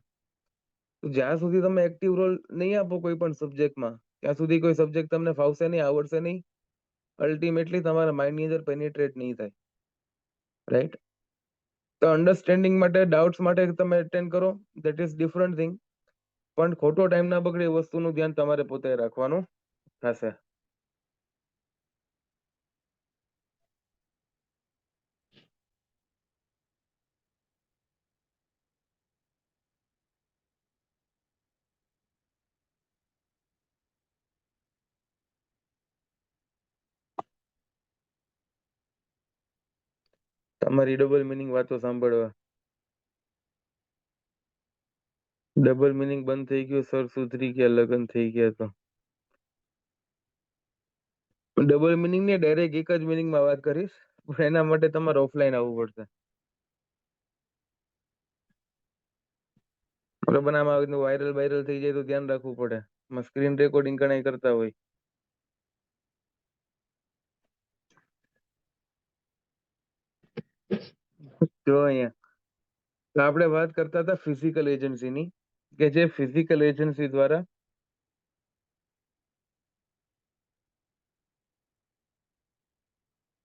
તો જ્યાં સુધી તમે એક્ટિવ રોલ નહીં આપો કોઈ પણ સબ્જેક્ટમાં, ત્યાં સુધી કોઈ સબ્જેક્ટ તમને ફાવશે નહીં, આવડશે નહીં, અલ્ટિમેટલી તમારા માઇન્ડની અંદર પેનિટ્રેટ નહીં થાય. રાઈટ? તો અન્ડરસ્ટેન્ડિંગ માટે, ડાઉટ્સ માટે તમે એટેન્ડ કરો, દેટ ઇઝ ડિફરન્ટ થિંગ. પણ ખોટો ટાઈમ ના બગડે એ વસ્તુનું ધ્યાન તમારે પોતે રાખવાનું થશે. તમારી ડબલ મિનિંગ વાતો સાંભળવા. ડબલ મિનિંગ બંધ થઈ ગયું, સર સુધરી ગયા, લગ્ન થઈ ગયા તો. ડબલ મિનિંગ ને ડાયરેક્ટ એક જ મિનિંગમાં વાત કરીશ, પણ એના માટે તમારે ઓફલાઈન આવવું પડશે. બરાબર? આમાં વાયરલ થઈ જાય તો ધ્યાન રાખવું પડે. સ્ક્રીન રેકોર્ડિંગ ઘણા કરતા હોય. જો અહીંયા તો આપણે વાત કરતા હતા ફિઝિકલ એજન્સીની, કે જે ફિઝિકલ એજન્સી દ્વારા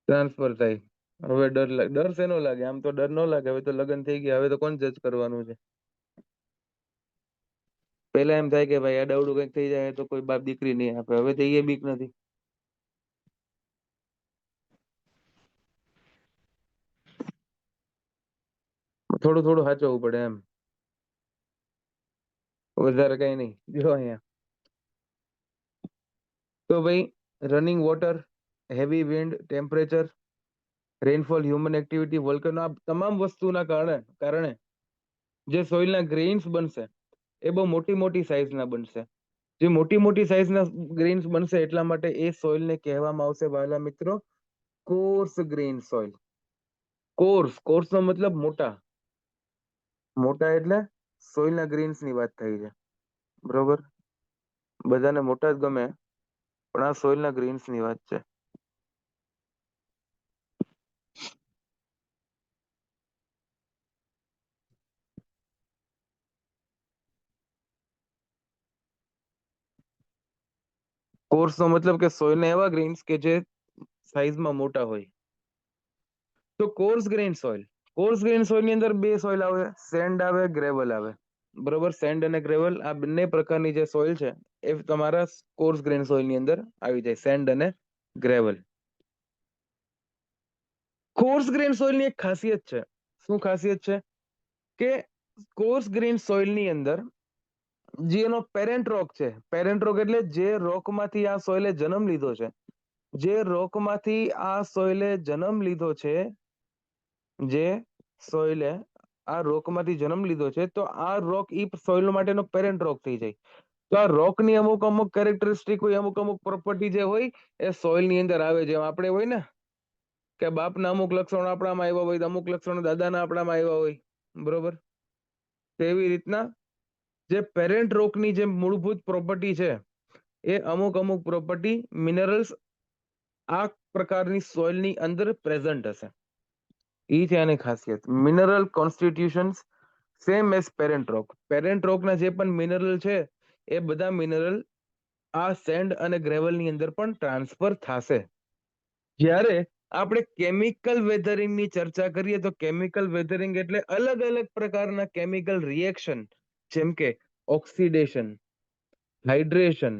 ટ્રાન્સફર થાય. હવે ડર શેનો લાગે? આમ તો ડર ન લાગે. હવે તો લગ્ન થઈ ગયા, હવે તો કોણ જજ કરવાનું છે? પેલા એમ થાય કે ભાઈ આ દવડું કંઈક થઈ જાય તો કોઈ બાપ દીકરી નહીં આપે. હવે તો એ બીક નથી. થોડું થોડું સાચવવું પડે એમ, વધારે કઈ નહીં. જો અહીંયા તો ભાઈ running water, heavy wind, temperature, rainfall, human activity, volcano, આ તમામ વસ્તુના કારણે જે સોઇલના ગ્રેઇન્સ બનશે એ બહુ મોટી મોટી સાઇઝના બનશે. જે મોટી મોટી સાઇઝના ગ્રેઇન્સ બનશે એટલા માટે એ સોઇલને કહેવામાં આવશે વહાલા મિત્રો કોર્સ ગ્રેઇન સોઇલ. કોર્સનો મતલબ મોટા. મોટા એટલે સોઇલના ગ્રેઇન્સની વાત થઈ છે. બરોબર? બધાને મોટા જ ગમે, પણ આ સોઇલના ગ્રેઇન્સની વાત છે. કોર્સનો મતલબ કે સોઇલના એવા ગ્રેઇન્સ કે જે સાઇઝમાં મોટા હોય. તો કોર્સ ગ્રેઇન સોઇલની અંદર બે સોઇલ આવે, સેન્ડ આવે, ગ્રેવલ આવે. બરોબર? સેન્ડ અને ગ્રેવલ આ બંને પ્રકારની જે સોઇલ છે એ તમારા કોર્સ ગ્રેઇન સોઇલની અંદર આવી જાય, સેન્ડ અને ગ્રેવલ. કોર્સ ગ્રેઇન સોઇલની એક ખાસિયત છે. શું ખાસિયત છે? કે કોર્સ ગ્રેઇન સોઇલની અંદર જે એનો પેરેન્ટ રોક છે, પેરેન્ટ રોક એટલે જે રોકમાંથી આ સોઇલે જન્મ લીધો છે, જે રોકમાંથી આ સોઇલે જન્મ લીધો છે, જે સોઇલે આ રોકમાંથી જન્મ લીધો છે, તો આ રોક ઈ સોઇલ માટેનો પેરેન્ટ રોક થઈ જાય. તો આ રોકની અમુક કેરેક્ટરિસ્ટિક હોય, અમુક પ્રોપર્ટી જે હોય એ સોઇલની અંદર આવે. જેમ આપણે હોય ને કે બાપના અમુક લક્ષણો આપણામાં આવ્યા હોય, અમુક લક્ષણો દાદાના આપણામાં આવ્યા હોય. બરોબર? તેવી રીતના જે પેરેન્ટ રોકની જે મૂળભૂત પ્રોપર્ટી છે એ અમુક પ્રોપર્ટી મિનરલ્સ આ પ્રકારની સોઇલની અંદર પ્રેઝન્ટ હશે. એ છે આની ખાસિયત. મિનરલ કોન્સ્ટિટ્યુશન્સ સેમ એઝ પેરેન્ટ રોક. પેરેન્ટ રોકના જે પણ મિનરલ છે એ બધા મિનરલ આ સેન્ડ અને ગ્રેવલની અંદર પણ ટ્રાન્સફર થશે. જ્યારે આપણે કેમિકલ વેધરિંગની ચર્ચા કરીએ તો કેમિકલ વેધરિંગ એટલે અલગ અલગ પ્રકારના કેમિકલ રિએક્શન, જેમ કે ઓક્સિડેશન, હાઇડ્રેશન,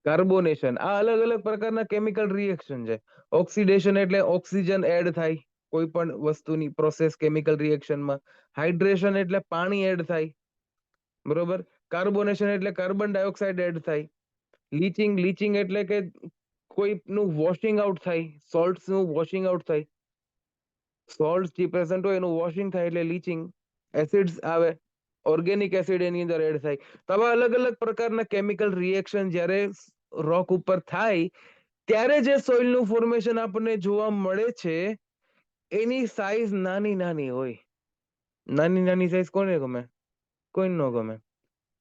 કાર્બોનેશન, આ અલગ અલગ પ્રકારના કેમિકલ રિએક્શન છે. ઓક્સિડેશન એટલે ઓક્સિજન એડ થાય કોઈ પણ વસ્તુની પ્રોસેસ કેમિકલ રિએક્શનમાં. હાઇડ્રેશન એટલે પાણી એડ થાય. બરોબર? કાર્બોનેશન એટલે કાર્બન ડાયોક્સાઇડ એડ થાય. લીચિંગ એટલે કે કોઈનું વોશિંગ આઉટ થાય, સોલ્ટ્સનું વોશિંગ આઉટ થાય. સોલ્ટ જે પ્રેઝન્ટ હોય એનું વોશિંગ થાય એટલે લીચિંગ. એસિડ્સ આવે, ઓર્ગેનિક એસિડ એની અંદર એડ થાય. તો આવા અલગ અલગ પ્રકારના કેમિકલ રિએક્શન જ્યારે રોક ઉપર થાય ત્યારે જે સોઇલનું ફોર્મેશન આપણને જોવા મળે છે એની સાઈઝ નાની નાની હોય. નાની નાની સાઈઝ કોને ગમે? કોઈને ન ગમે,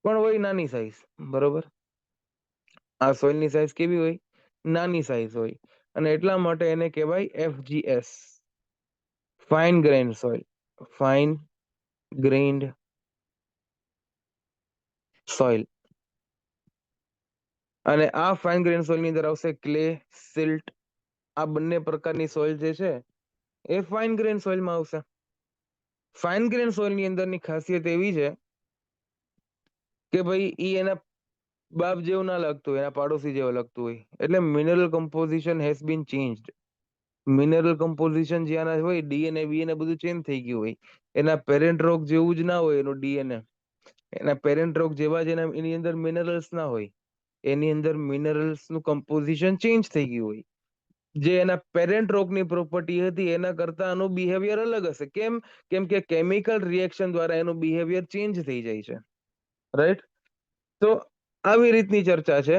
પણ હોય નાની સાઈઝ. બરોબર? આ સોઇલની સાઈઝ કેવી હોય? નાની સાઈઝ હોય. અને એટલા માટે એને કહેવાય FGS, fine grain soil. Fine grained soil. અને આ ફાઇન ગ્રેઇન્ડ સોઇલ ની અંદર આવશે ક્લે, સિલ્ટ. આ બંને પ્રકારની સોઇલ જે છે એ ફાઇન ગ્રેઇન્ડ સોઇલમાં આવશે. ફાઇન ગ્રેઇન્ડ સોઇલ ની અંદરની ખાસિયત એવી છે કે ભાઈ ઈ એના બાપ જેવું ના લાગતું હોય, એના પાડોશી જેવું લાગતું હોય. એટલે mineral composition has been changed. Mineral composition જ્યાં હોય, ડીએનએ બીએનએ બધું ચેન્જ થઈ ગયું હોય. એના પેરેન્ટ રોગ જેવું જ ના હોય એનું ડીએનએ. એના પેરેન્ટ રોગ જેવા જ એની અંદર મિનરલ્સ ના હોય. એની અંદર મિનરલ્સ નું કમ્પોઝિશન ચેન્જ થઈ ગયું હોય. જે એના પેરેન્ટ રોગની પ્રોપર્ટી હતી એના કરતા આનું બિહેવિયર અલગ હશે. કેમ? કેમ કે કેમિકલ રિએક્શન દ્વારા એનું બિહેવિયર ચેન્જ થઈ જાય છે. રાઈટ? તો આવી રીતની ચર્ચા છે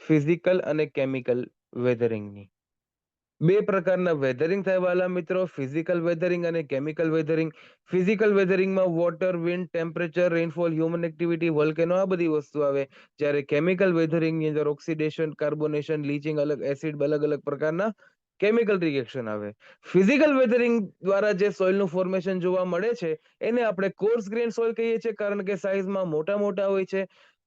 ફિઝિકલ અને કેમિકલ વેધરિંગની. બે પ્રકારના વેધરિંગ થાય વાલા મિત્રો, ફિઝિકલ વેધરિંગ અને કેમિકલ વેધરિંગ. ફિઝિકલ વેધરિંગમાં water, wind, temperature, rainfall, human activity, volcano આ બધી વસ્તુ આવે. જ્યારે કેમિકલ વેધરિંગની અંદર ઓક્સિડેશન, કાર્બોનેશન, લીચિંગ, અલગ એસિડ, અલગ અલગ પ્રકારના કેમિકલ રિએક્શન આવે. ફિઝિકલ વેધરિંગ દ્વારા જે સોઇલનું ફોર્મેશન જોવા મળે છે એને આપણે કોર્સ ગ્રેન સોઇલ કહીએ છીએ, કારણ કે સાઇઝમાં મોટા મોટા હોય છે.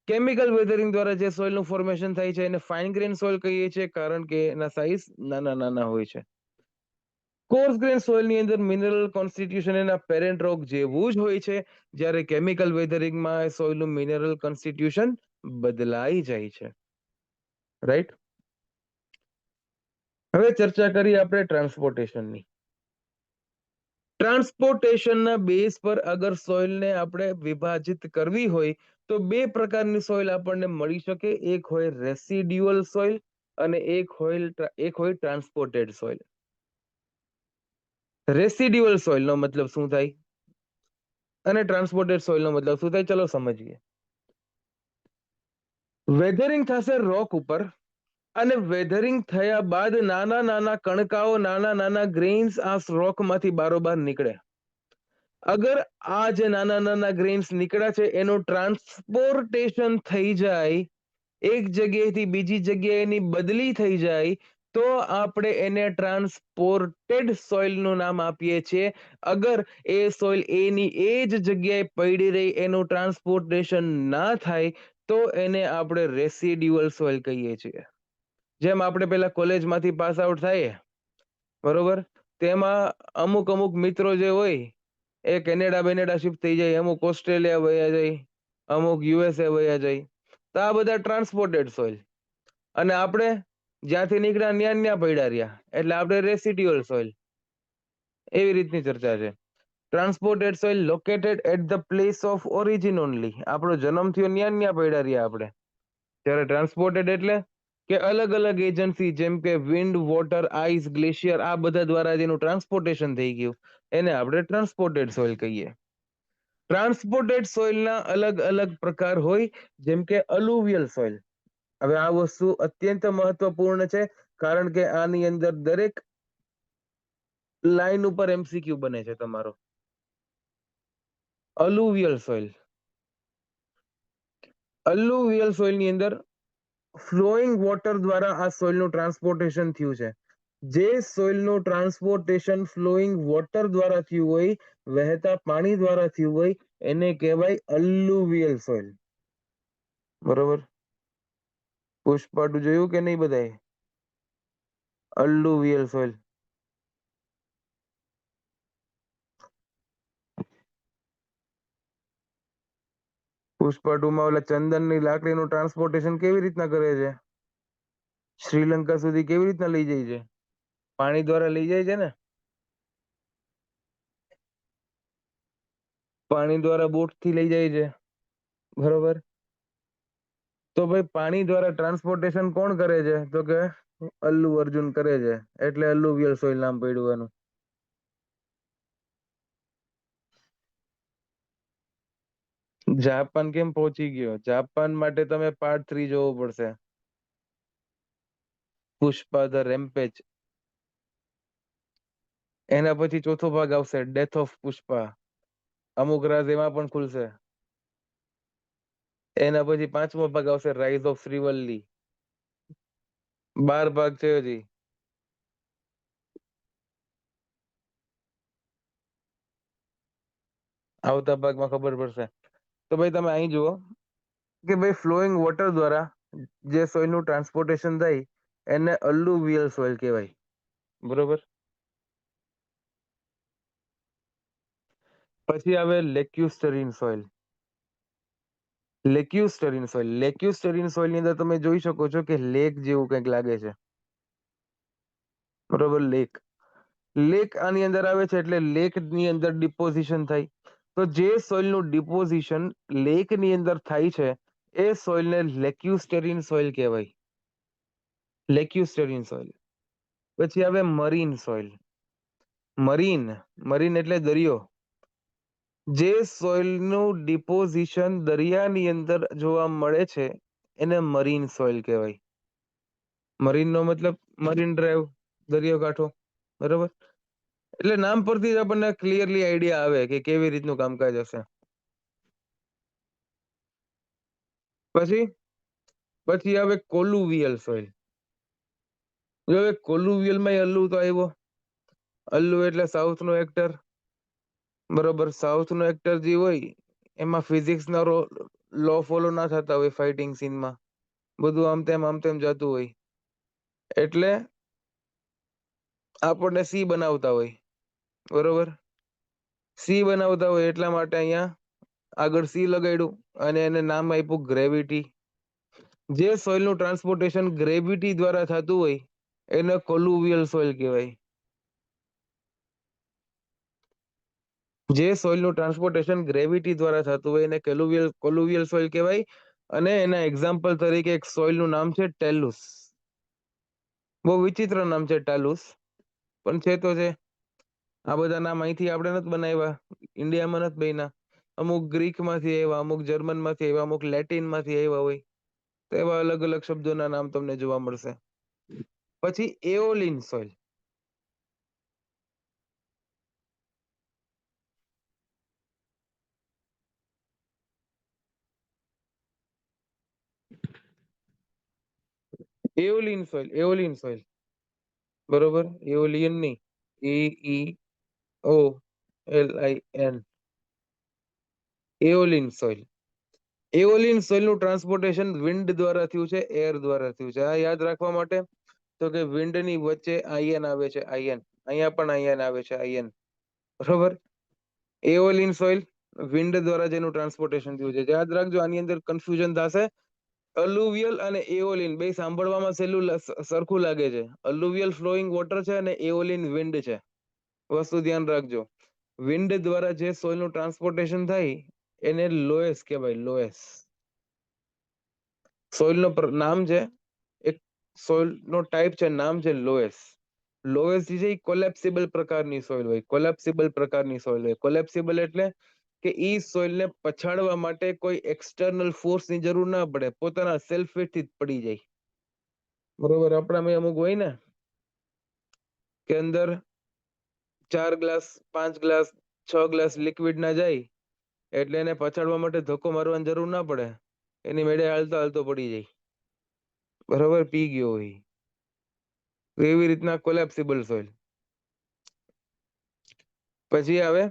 કેમિકલ વેધરિંગ દ્વારા જે સોઇલનું ફોર્મેશન થાય છે એને ફાઇન ગ્રેન સોઇલ કહીએ છીએ, કારણ કે એના સાઇઝ નાના નાના હોય છે. કોર્સ ગ્રેન સોઇલની અંદર મિનરલ કોન્સ્ટિટ્યુશન એના પેરેન્ટ રોક જેવું જ હોય છે, જ્યારે કેમિકલ વેધરિંગમાં સોઇલનું મિનરલ કોન્સ્ટિટ્યુશન બદલાઈ જાય છે. રાઈટ? હવે ચર્ચા કરીએ આપણે ટ્રાન્સપોર્ટેશનની. ટ્રાન્સપોર્ટેશનના બેઝ પર અગર સોઇલને આપણે વિભાજિત કરવી હોય તો બે પ્રકારની સોઇલ આપણને મળી શકે. એક હોય રેસિડ્યુઅલ સોઇલ અને એક હોય ટ્રાન્સપોર્ટેડ સોઇલ. રેસિડ્યુઅલ સોઇલનો મતલબ શું થાય અને ટ્રાન્સપોર્ટેડ સોઇલનો મતલબ શું થાય, ચલો સમજીએ. વેધરિંગ થશે રોક ઉપર, અને વેધરિંગ થયા બાદ નાના નાના કણકાઓ, નાના નાના ગ્રેન્સ આ રોકમાંથી બારોબાર નીકળે. અગર આ જે નાના નાના ગ્રેન્સ નીકળ્યા છે એનું ટ્રાન્સપોર્ટેશન થઈ જાય, એક જગ્યાએથી બીજી જગ્યાએ એની બદલી થઈ જાય, તો આપણે એને ટ્રાન્સપોર્ટેડ સોઇલનું નામ આપીએ છીએ. અગર એ સોઇલ એની એ જ જગ્યાએ પડી રહી, એનું ટ્રાન્સપોર્ટેશન ના થાય, તો એને આપણે રેસિડ્યુઅલ સોઇલ કહીએ છીએ. જેમ આપણે પેલા કોલેજમાંથી પાસ આઉટ થાય બરોબર, તેમાં અમુક અમુક મિત્રો જે હોય એ કેનેડા શિફ્ટ થઈ જાય, અમુક ઓસ્ટ્રેલિયા વયા જાય, અમુક યુએસએ વયા જાય. તો આ બધા ટ્રાન્સપોર્ટેડ સોઇલ. અને આપણે જ્યાંથી નીકળ્યા ન્યા ન્યા પડ્યા રહ્યા, એટલે આપણે રેસિડ્યુઅલ સોઇલ. એવી રીતની ચર્ચા છે. Transported soil located at the place of origin only. આપણો જન્મ થયો ન્યા ન્યા પડ્યા રહ્યા આપણે. ત્યારે ટ્રાન્સપોર્ટેડ એટલે કે અલગ અલગ એજન્સી, જેમ કે વિન્ડ, વોટર, આઈસ, ગ્લેશિયર, આ બધા દ્વારા જેનું ટ્રાન્સપોર્ટેશન થઈ ગયું એને આપણે ટ્રાન્સપોર્ટેડ સોઇલ કહીએ. ટ્રાન્સપોર્ટેડ સોઇલના અલગ અલગ પ્રકાર હોય, જેમ કે અલુવિયલ સોઇલ. હવે આ વસ્તુ અત્યંત મહત્વપૂર્ણ છે, કારણ કે આની અંદર દરેક લાઈન ઉપર એમસીક્યુ બને છે તમારો. અલુવિયલ સોઇલ. અલુવિયલ સોઇલની અંદર ફ્લોઈંગ વોટર દ્વારા આ સોઇલનું ટ્રાન્સપોર્ટેશન થયું છે. જે સોઇલનું ટ્રાન્સપોર્ટેશન ફ્લોઈંગ વોટર દ્વારા થયું હોય, વહેતા પાણી દ્વારા થયું હોય, એને કહેવાય અલ્લુવિયલ સોઇલ. બરોબર? પુષ્પાટુ જોયું કે નહીં બધાએ? અલ્લુવિયલ સોઇલ. પુષ્પાટુમાં ઓલા ચંદનની લાકડીનું ટ્રાન્સપોર્ટેશન કેવી રીતના કરે છે? શ્રીલંકા સુધી કેવી રીતના લઈ જાય છે? પાણી દ્વારા લઈ જાય છે ને? પાણી દ્વારા બોટથી લઈ જાય છે. બરોબર? તો ભાઈ પાણી દ્વારા ટ્રાન્સપોર્ટેશન કોણ કરે છે? તો કે અલ્લુ અર્જુન કરે છે. એટલે અલ્લુવિયલ સોઇલ નામ પડ્યું એનું. જાપાન કેમ પહોંચી ગયો? જાપાન માટે તમે પાર્ટ 3 જોવો પડશે. પુષ્પા ધ રેમ્પેજ. એના પછી ચોથો ભાગ આવશે, ડેથ ઓફ પુષ્પા. અમુક રાજ એમાં પણ ખુલશે. એના પછી 5મો ભાગ આવશે, રાઇઝ ઓફ શ્રીવલ્લી. 12 ભાગ છે હજી. આવતા ભાગમાં ખબર પડશે. તો ભાઈ તમે અહીં જુઓ કે ભાઈ ફ્લોઈંગ વોટર દ્વારા જે સોઇલનું ટ્રાન્સપોર્ટેશન થાય એને અલ્લુવિયલ સોઇલ કહેવાય. બરોબર. પછી આવે લેક્યુસ્ટરીન સોઇલ. લેક્યુસ્ટરીન સોઇલ, લેક્યુસ્ટરીન સોઇલની અંદર તમે જોઈ શકો છો કે લેક જેવું કંઈક લાગે છે. બરોબર, લેક. લેક આની અંદર આવે છે એટલે લેકની અંદર ડિપોઝિશન થાય. તો જે સોઇલનું ડિપોઝિશન લેકની અંદર થાય છે એ સોઇલને લેક્યુસ્ટેરિન સોઇલ કહેવાય. લેક્યુસ્ટેરિન સોઇલ. પછી આવે મરીન સોઇલ. મરીન, મરીન એટલે દરિયો. જે સોઇલનું ડિપોઝિશન દરિયાની અંદર જોવા મળે છે એને મરીન સોઇલ કહેવાય. મરીનનો મતલબ મરીન ડ્રાઈવ, દરિયો કાંઠો. બરોબર. એટલે નામ પરથી જ આપણને ક્લિયરલી આઈડિયા આવે કે કેવી રીતનું કામકાજ હશે. પછી આવે કોલુવિયલ સોઇલ. જો કોલુવિયલમાં અલ્લુ તો આવ્યો. અલ્લુ એટલે સાઉથનો એક્ટર. બરોબર, સાઉથનો એક્ટર જે હોય એમાં ફિઝિક્સના લો ફોલો ના થતા હોય ફાઇટિંગ સીનમાં. બધું આમ તેમ જતું હોય. એટલે આપણને સી બનાવતા હોય. બરોબર. સી બનાવતા હોય એટલા માટે અહીંયા આગળ સી લગાડ્યું અને એને નામ આપ્યું ગ્રેવિટી. જે સોઇલનું ટ્રાન્સપોર્ટેશન ગ્રેવિટી દ્વારા થતું હોય એને કોલુવિયલ સોઇલ કહેવાય. જે સોઇલનું ટ્રાન્સપોર્ટેશન ગ્રેવિટી દ્વારા થતું હોય એને કોલુવિયલ સોઇલ કહેવાય. અને એના એક્ઝામ્પલ તરીકે એક સોઇલનું નામ છે ટેલુસ. બહુ વિચિત્ર નામ છે ટેલુસ, પણ છે તો છે. આ બધા નામ અહીંથી આપણે નથી બનાવ્યા, ઇન્ડિયામાં નથી બન્યા. અમુક ગ્રીકમાંથી આવ્યા, અમુક જર્મનમાંથી આવ્યા, અમુક લેટિનમાંથી આવ્યા હોય. તો એવા અલગ અલગ શબ્દોના નામ તમને જોવા મળશે. પછી aeolian soil. Aeolian soil, aeolian soil. બરોબર, એઓલિયન નહીં, EEOLIN. Aeolian soil. એઓલિન સોઇલનું ટ્રાન્સપોર્ટેશન વિન્ડ દ્વારા થયું છે, એર દ્વારા થયું છે. આ યાદ રાખવા માટે તો કે વિન્ડની વચ્ચે આયન આવે છે, આયન. અહીંયા પણ આયન આવે છે, આયન. બરોબર. એઓલિન સોઇલ વિન્ડ દ્વારા જેનું ટ્રાન્સપોર્ટેશન થયું છે. યાદ રાખજો, આની અંદર કન્ફ્યુઝન થશે. અલુવિયલ અને એઓલિન બે સાંભળવામાં સહેલું સરખું લાગે છે. અલુવિયલ ફ્લોઈંગ વોટર છે અને એઓલિન વિન્ડ છે. વસ્તુ ધ્યાન રાખજો. વિન્ડ દ્વારા જે સોઇલનું ટ્રાન્સપોર્ટેશન થાય એને લોએસ કહેવાય, લોએસ. સોઇલનો નામ છે, એક સોઇલનો ટાઈપ છે, નામ છે લોએસ. લોએસ જે છે એ કોલેપ્સિબલ પ્રકારની સોઇલ હોય, કોલેપ્સિબલ પ્રકારની સોઇલ હોય. કોલેપ્સિબલ એટલે કે ઈ સોઇલને પછાડવા માટે કોઈ એક્સટર્નલ ફોર્સની જરૂર ના પડે, પોતાના સેલ્ફ વેટથી જ પડી જાય. બરોબર. આપણામાં અમુક હોય ને કે અંદર 4 ગ્લાસ, 5 ગ્લાસ, 6 ગ્લાસ લિક્વિડ ના જાય એટલે એને પછાડવા માટે ધક્કો મારવાની જરૂર ના પડે, એની મેળે હાલતો હાલતો પડી જાય. બરોબર, પી ગયો હોય. એવી રીતના કોલેપ્સિબલ સોઇલ. પછી આવે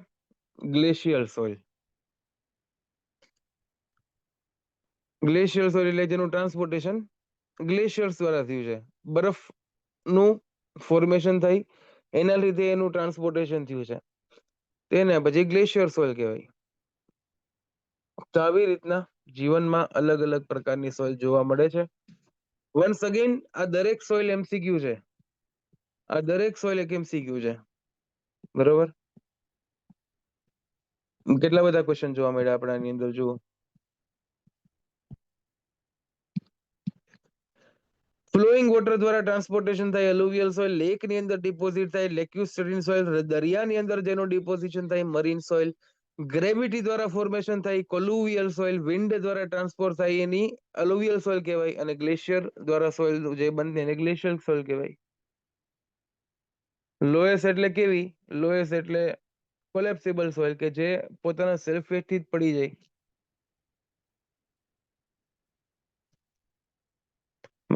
ગ્લેશિયલ સોઇલ. ગ્લેશિયલ સોઇલ એટલે જેનું ટ્રાન્સપોર્ટેશન ગ્લેશિયર્સ દ્વારા થયું છે. બરફનું ફોર્મેશન થઈ એના લીધે એનું ટ્રાન્સપોર્ટેશન થયું છે, તેને પછી ગ્લેશિયર સોઇલ કહેવાય. તો આવી રીતના જીવનમાં અલગ અલગ પ્રકારની સોઇલ જોવા મળે છે. વન્સ અગેન આ દરેક સોઇલ એમસીક્યુ છે. આ દરેક સોઇલ એક એમસીક્યુ છે. બરોબર. કેટલા બધા ક્વેશ્ચન જોવા મળ્યા આપણા આની અંદર જુઓ. ફ્લોઈંગ વોટર દ્વારા ટ્રાન્સપોર્ટેશન થાય એલુવિયલ સોઇલ, લેકની અંદર ડિપોઝિટ થાય લેક્યુસ્ટરીન સોઇલ, દરિયાની અંદર જેનું ડિપોઝિશન થાય મરીન સોઇલ, ગ્રેવિટી દ્વારા ફોર્મેશન થાય કોલુવિયલ સોઇલ, વિન્ડ દ્વારા ટ્રાન્સપોર્ટ થાય એની અલુવિયલ સોઇલ કહેવાય, અને ગ્લેશિયર દ્વારા સોઇલ જે બનતી એને ગ્લેશિયલ સોઇલ કહેવાય. લોએસ એટલે કેવી? લોએસ એટલે કોલેપ્સિબલ સોઇલ કે જે પોતાના સેલ્ફ વેટથી જ પડી જાય.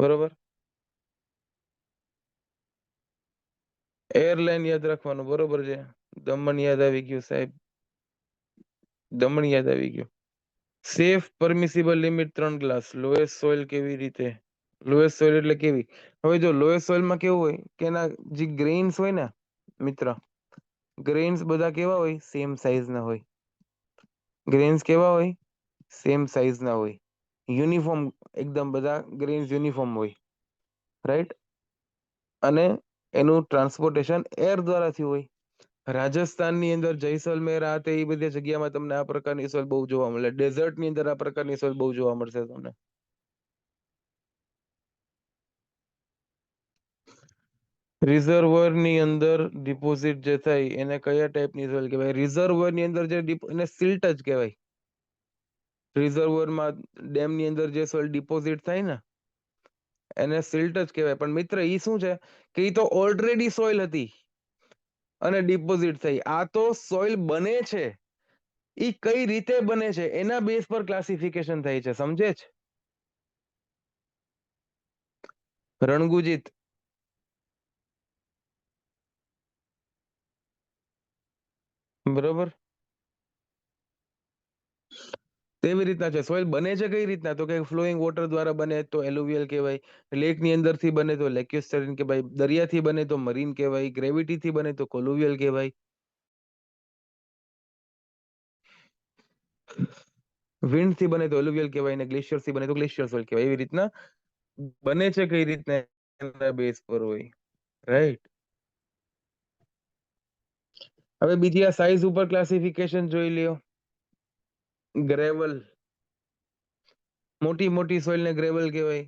બરોબર. એરલાઇન યાદ રાખવાનું. બરોબર છે. દમણ યાદ આવી ગયું સાહેબ. દમણ યાદ આવી ગયું. Safe permissible limit 3 glass. Loess soil કેવી રીતે? લોએસ્ટ સોઇલ એટલે કેવી? હવે જો લોએસ્ટ સોઇલમાં કેવું હોય કે એના જે ગ્રેઇન્સ હોય ને મિત્ર, ગ્રેઇન્સ બધા કેવા હોય? સેમ સાઇઝના હોય. ગ્રેઇન્સ કેવા હોય? સેમ સાઇઝના હોય. યુનિફોર્મ એકદમ બધા ગ્રેઇન્સ યુનિફોર્મ હોય, રાઈટ? અને એનું ટ્રાન્સપોર્ટેશન એર દ્વારા થયું હોય. રાજસ્થાનની અંદર જૈસલમેર આ તે એ બધી જગ્યામાં તમને આ પ્રકારની સોઇલ બહુ જોવા મળે. ડેઝર્ટની અંદર આ પ્રકારની સોઇલ બહુ જોવા મળશે તમને. રિઝર્વરની અંદર ડિપોઝિટ જે થાય એને કયા ટાઈપની સોઇલ કહેવાય? રિઝર્વરની અંદર જે એને સિલ્ટ જ કહેવાય. રિઝર્વરમાં ડેમની અંદર જે સોઇલ ડિપોઝિટ થાય ને એને સિલ્ટ જ કહેવાય. પણ મિત્ર ઈ શું છે કે ઈ તો ઓલરેડી સોઇલ હતી અને ડિપોઝિટ થઈ. આ તો સોઇલ બને છે. ઈ કઈ રીતે બને છે એના બેઝ પર ક્લાસિફિકેશન થાય છે, સમજે છે? રણગુજીત, બરોબર. તેવી રીતના છે. સોઇલ બને છે કઈ રીતના? તો કે ફ્લોઈંગ વોટર દ્વારા બને તો એલુવિયલ કહેવાય. લેકની અંદરથી બને તો લેક્યુસ્ટરીન કહેવાય. દરિયાથી બને તો મરીન કહેવાય. ગ્રેવિટીથી બને તો કોલુવિયલ કહેવાય. વિન્ડથી બને તો એલુવિયલ કહેવાય ને ગ્લેશિયરથી બને તો ગ્લેશિયર સોઇલ કહેવાય. એવી રીતના બને છે કઈ રીતના એના બેઝ પર હોય, રાઈટ? હવે બીજી આ સાઇઝ ઉપર ક્લાસિફિકેશન જોઈ લ્યો. ગ્રેવલ, મોટી મોટી સોઇલને ગ્રેવલ કહેવાય.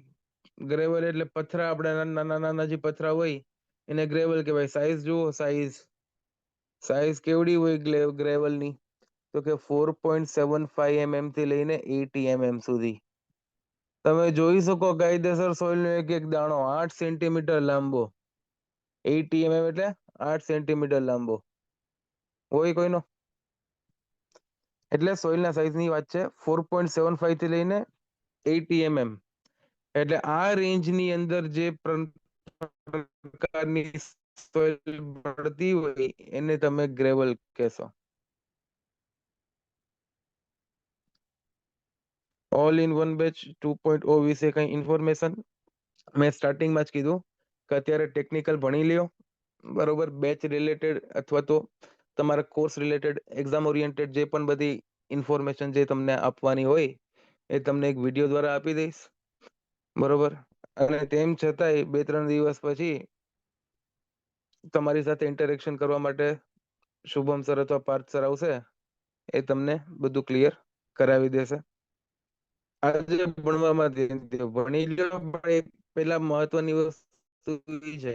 ગ્રેવલ એટલે પથરા, આપણે નાના નાના જે પથરા હોય એને ગ્રેવલ કહેવાય. સાઇઝ જુઓ, સાઇઝ કેવડી હોય ગ્રેવલની? તો કે 4.75 mm થી લઈને 80 mm સુધી. તમે જોઈ શકો કાયદેસર સોઇલનો એક એક દાણો 8 સેન્ટીમીટર લાંબો. 80 mm એટલે 8 સેન્ટીમીટર લાંબો હોય કોઈનો. એટલે સોઇલના સાઇઝની વાત છે. 4.75 થી લઈને 80 mm. એટલે આ રેન્જની અંદર જે પ્રકારની સોઇલ મળતી હોય એને તમે ગ્રેવલ કહેશો. ઓલ ઇન વન બેચ 2.0 વિશે કઈ ઇન્ફોર્મેશન મેં સ્ટાર્ટિંગમાં જ કીધું કે અત્યારે ટેકનિકલ ભણી લ્યો, બરોબર? બેચ રિલેટેડ અથવા તો તમારા કોર્સ રિલેટેડ એક્ઝામ ઓરિએન્ટેડ જે પણ બધી ઇન્ફોર્મેશન જે તમને આપવાની હોય એ તમને એક વિડીયો દ્વારા આપી દઈશ, બરોબર? અને તેમ છતાંય 2-3 દિવસ પછી તમારી સાથે ઇન્ટરેક્શન કરવા માટે શુભમ સર અથવા પાર્થ સર આવશે. એ તમને બધું ક્લિયર કરાવી દેશે. આજે ભણવામાં ધ્યાન દો, ભણી લ્યો. પણ એ પેલા મહત્વની વસ્તુ એ છે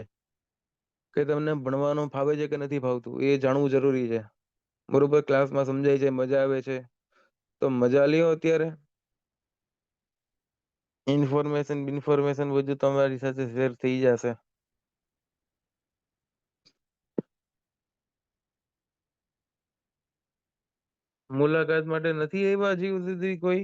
કે તમને ભણવાનું ફાવે છે કે નથી ફાવતું એ જાણવું જરૂરી છે, બરોબર? ક્લાસમાં સમજાય છે, મજા આવે છે તો મજા લ્યો. અત્યારે ઇન્ફોર્મેશન બધું તમારી સાથે શેર થઈ જશે. મુલાકાત માટે નથી આવ્યા હજી સુધી કોઈ?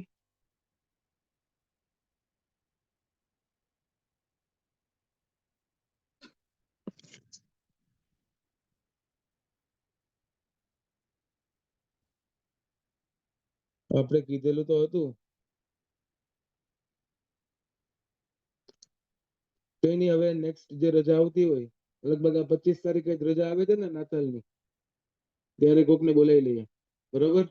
આપણે કીધેલું તો હતું. કઈ નહીં, હવે નેક્સ્ટ જે રજા આવતી હોય લગભગ આ 25 તારીખે જ રજા આવે છે ને નાતાલની, ત્યારે કોકને બોલાવી લઈએ, બરોબર?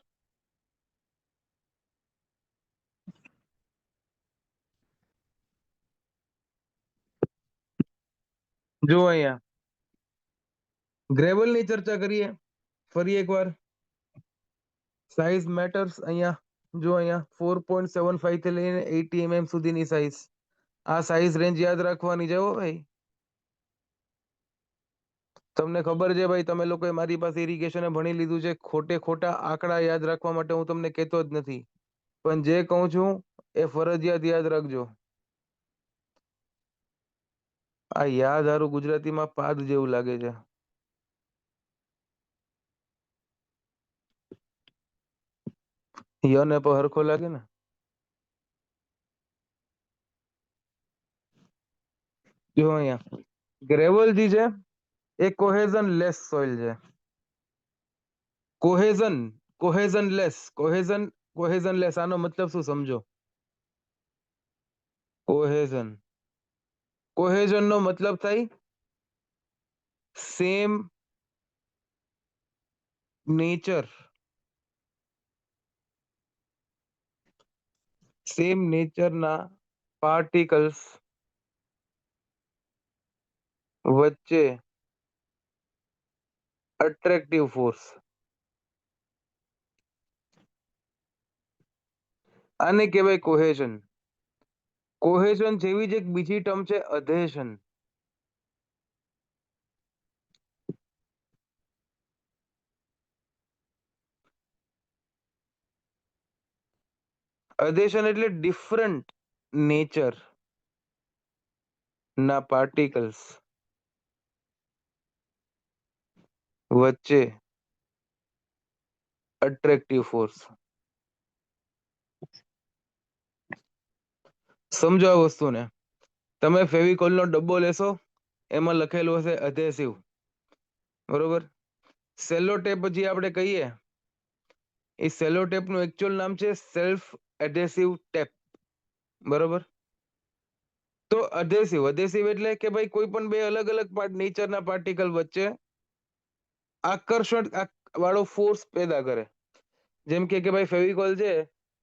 જો અહીંયા ગ્રેવલની ચર્ચા કરીએ ફરી એકવાર. Size matters. અહીંયા જો, અહીંયા 4.75 થી લઈને 80 mm સુધીની સાઇઝ. આ સાઇઝ રેન્જ યાદ રાખવાની છે હો ભાઈ. તમને ખબર છે ભાઈ, તમે લોકોએ મારી પાસે ઇરિગેશન ભણી લીધું છે. ખોટે ખોટા આંકડા યાદ રાખવા માટે હું તમને કહેતો જ નથી, પણ જે કહું છું એ ફરજિયાત યાદ રાખજો. આ યાદ હારું ગુજરાતીમાં પાદ જેવું લાગે છે. યને પર હરખો લાગે ને. જો અહીંયા ગ્રેવલ જે છે એ કોહેઝન લેસ સોઇલ છે. કોહેઝન કોહેઝનલેસ આનો મતલબ શું સમજો? કોહેઝન નો મતલબ થાય સેમ નેચર ના પાર્ટિકલ્સ વચ્ચે અટ્રેક્ટિવ ફોર્સ. આને કહેવાય કોહેઝન. કોહેઝન જેવી જ એક બીજી ટર્મ છે અધેશન. અધેશન એટલે ડિફરન્ટ નેચર ના પાર્ટિકલ્સ વચ્ચે અટ્રેક્ટિવ ફોર્સ. સમજો આ વસ્તુને. તમે ફેવિકોલ નો ડબ્બો લેશો, એમાં લખેલું હશે અધેસિવ, બરોબર? સેલો ટેપ જે આપણે કહીએ, એ સેલો ટેપ નું એકચ્યુઅલ નામ છે સેલ્ફ એડહેસિવ ટેપ, બરોબર? તો અધેસિવ એટલે કે ભાઈ કોઈ પણ બે અલગ અલગ નેચરના પાર્ટિકલ વચ્ચે આકર્ષણ વાળો ફોર્સ પેદા કરે. જેમ કે ભાઈ ફેવિકોલ છે,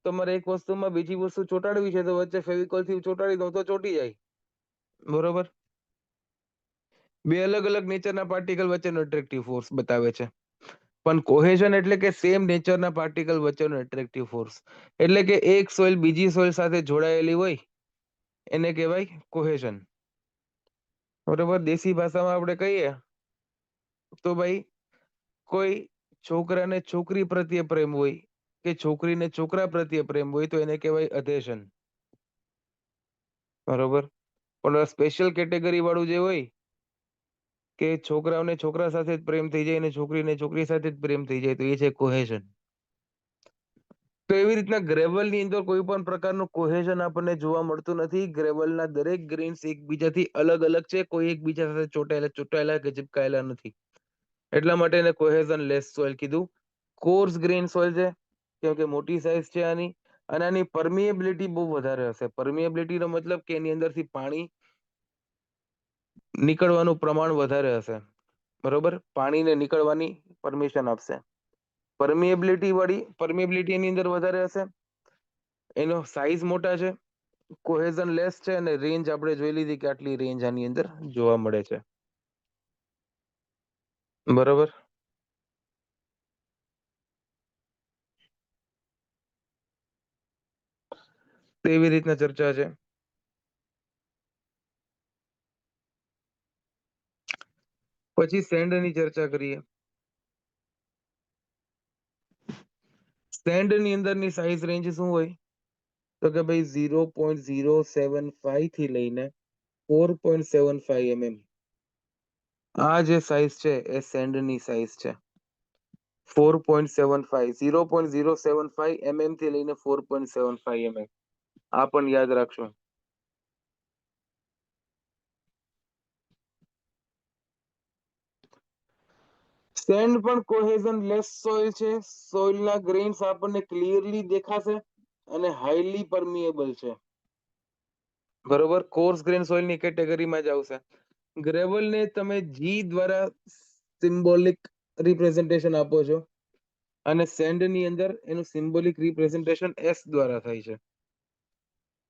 તમારે એક વસ્તુમાં બીજી વસ્તુ ચોંટાડવી છે, તો વચ્ચે ફેવિકોલ થી ચોંટાડી દો તો ચોંટી જાય, બરોબર? બે અલગ અલગ નેચરના પાર્ટિકલ વચ્ચેનો એટ્રેક્ટિવ ફોર્સ બતાવે છે. પણ કોહેઝન એટલે કે સેમ નેચરના પાર્ટિકલ વચ્ચેનો એટ્રેક્ટિવ ફોર્સ. એટલે કે એક સોઇલ બીજી સોઇલ સાથે જોડાયેલી હોય, એને કહેવાય કોહેઝન, બરોબર? દેશી ભાષામાં આપણે કહીએ તો ભાઈ કોઈ છોકરાને છોકરી પ્રત્યે પ્રેમ હોય કે છોકરીને છોકરા પ્રત્યે પ્રેમ હોય તો એને કહેવાય અધેશન, બરોબર? પણ સ્પેશિયલ કેટેગરી વાળું જે હોય કે છોકરાઓને છોકરા સાથે જ પ્રેમ થઈ જાય અને છોકરીને છોકરી સાથે જ પ્રેમ થઈ જાય, તો એ છે કોહેઝન. તો એવી રીતના ગ્રેવલની અંદર કોઈ પણ પ્રકારનું કોહેઝન આપણને જોવા મળતું નથી. ગ્રેવલના દરેક ગ્રેન્સ એકબીજાથી અલગ અલગ છે, કોઈ એકબીજા સાથે ચોંટાયેલા કે ચિપકાયેલા નથી. એટલા માટે એને કોહેઝન લેસ સોઇલ કીધું. કોર્સ ગ્રેન સોઇલ છે કેમ કે મોટી સાઇઝ છે આની, અને આની પરમિએબિલિટી બહુ વધારે હશે. પરમિએબિલિટી નો મતલબ કે એની અંદરથી પાણી નીકળવાનું પ્રમાણ વધારે હશે, બરોબર? પાણીને નીકળવાની પરમિશન આપશે. પરમિએબિલિટી એની અંદર વધારે હશે, એનો સાઈઝ મોટા છે, કોહેઝન લેસ છે, અને રેન્જ આપણે જોઈ લીધી કે આટલી રેન્જ આની અંદર જોવા મળે છે, બરોબર? તેવી રીતના ચર્ચા છે. પછી સેન્ડની ચર્ચા કરીએ. સેન્ડની અંદરની સાઈઝ રેન્જ શું હોય? તો કે ભાઈ 0.075 થી લઈને 4.75 mm. આ જે સાઈઝ છે એ સેન્ડની સાઈઝ છે. 4.75 0.075 mm થી લઈને 4.75 mm. આ પણ યાદ રાખજો. સેન્ડ પણ કોહેઝન લેસ સોઇલ છે. સોઇલના ગ્રેન્સ આપણને ક્લિયરલી દેખાશે અને હાઈલી પરમિએબલ છે, બરોબર? કોર્સ ગ્રેન સોઇલની કેટેગરીમાં જ આવશે. ગ્રેવલને તમે જી દ્વારા સિમ્બોલિક રિપ્રેઝન્ટેશન આપો છો, અને સેન્ડની અંદર એનું સિમ્બોલિક રિપ્રેઝન્ટેશન એસ દ્વારા થાય છે.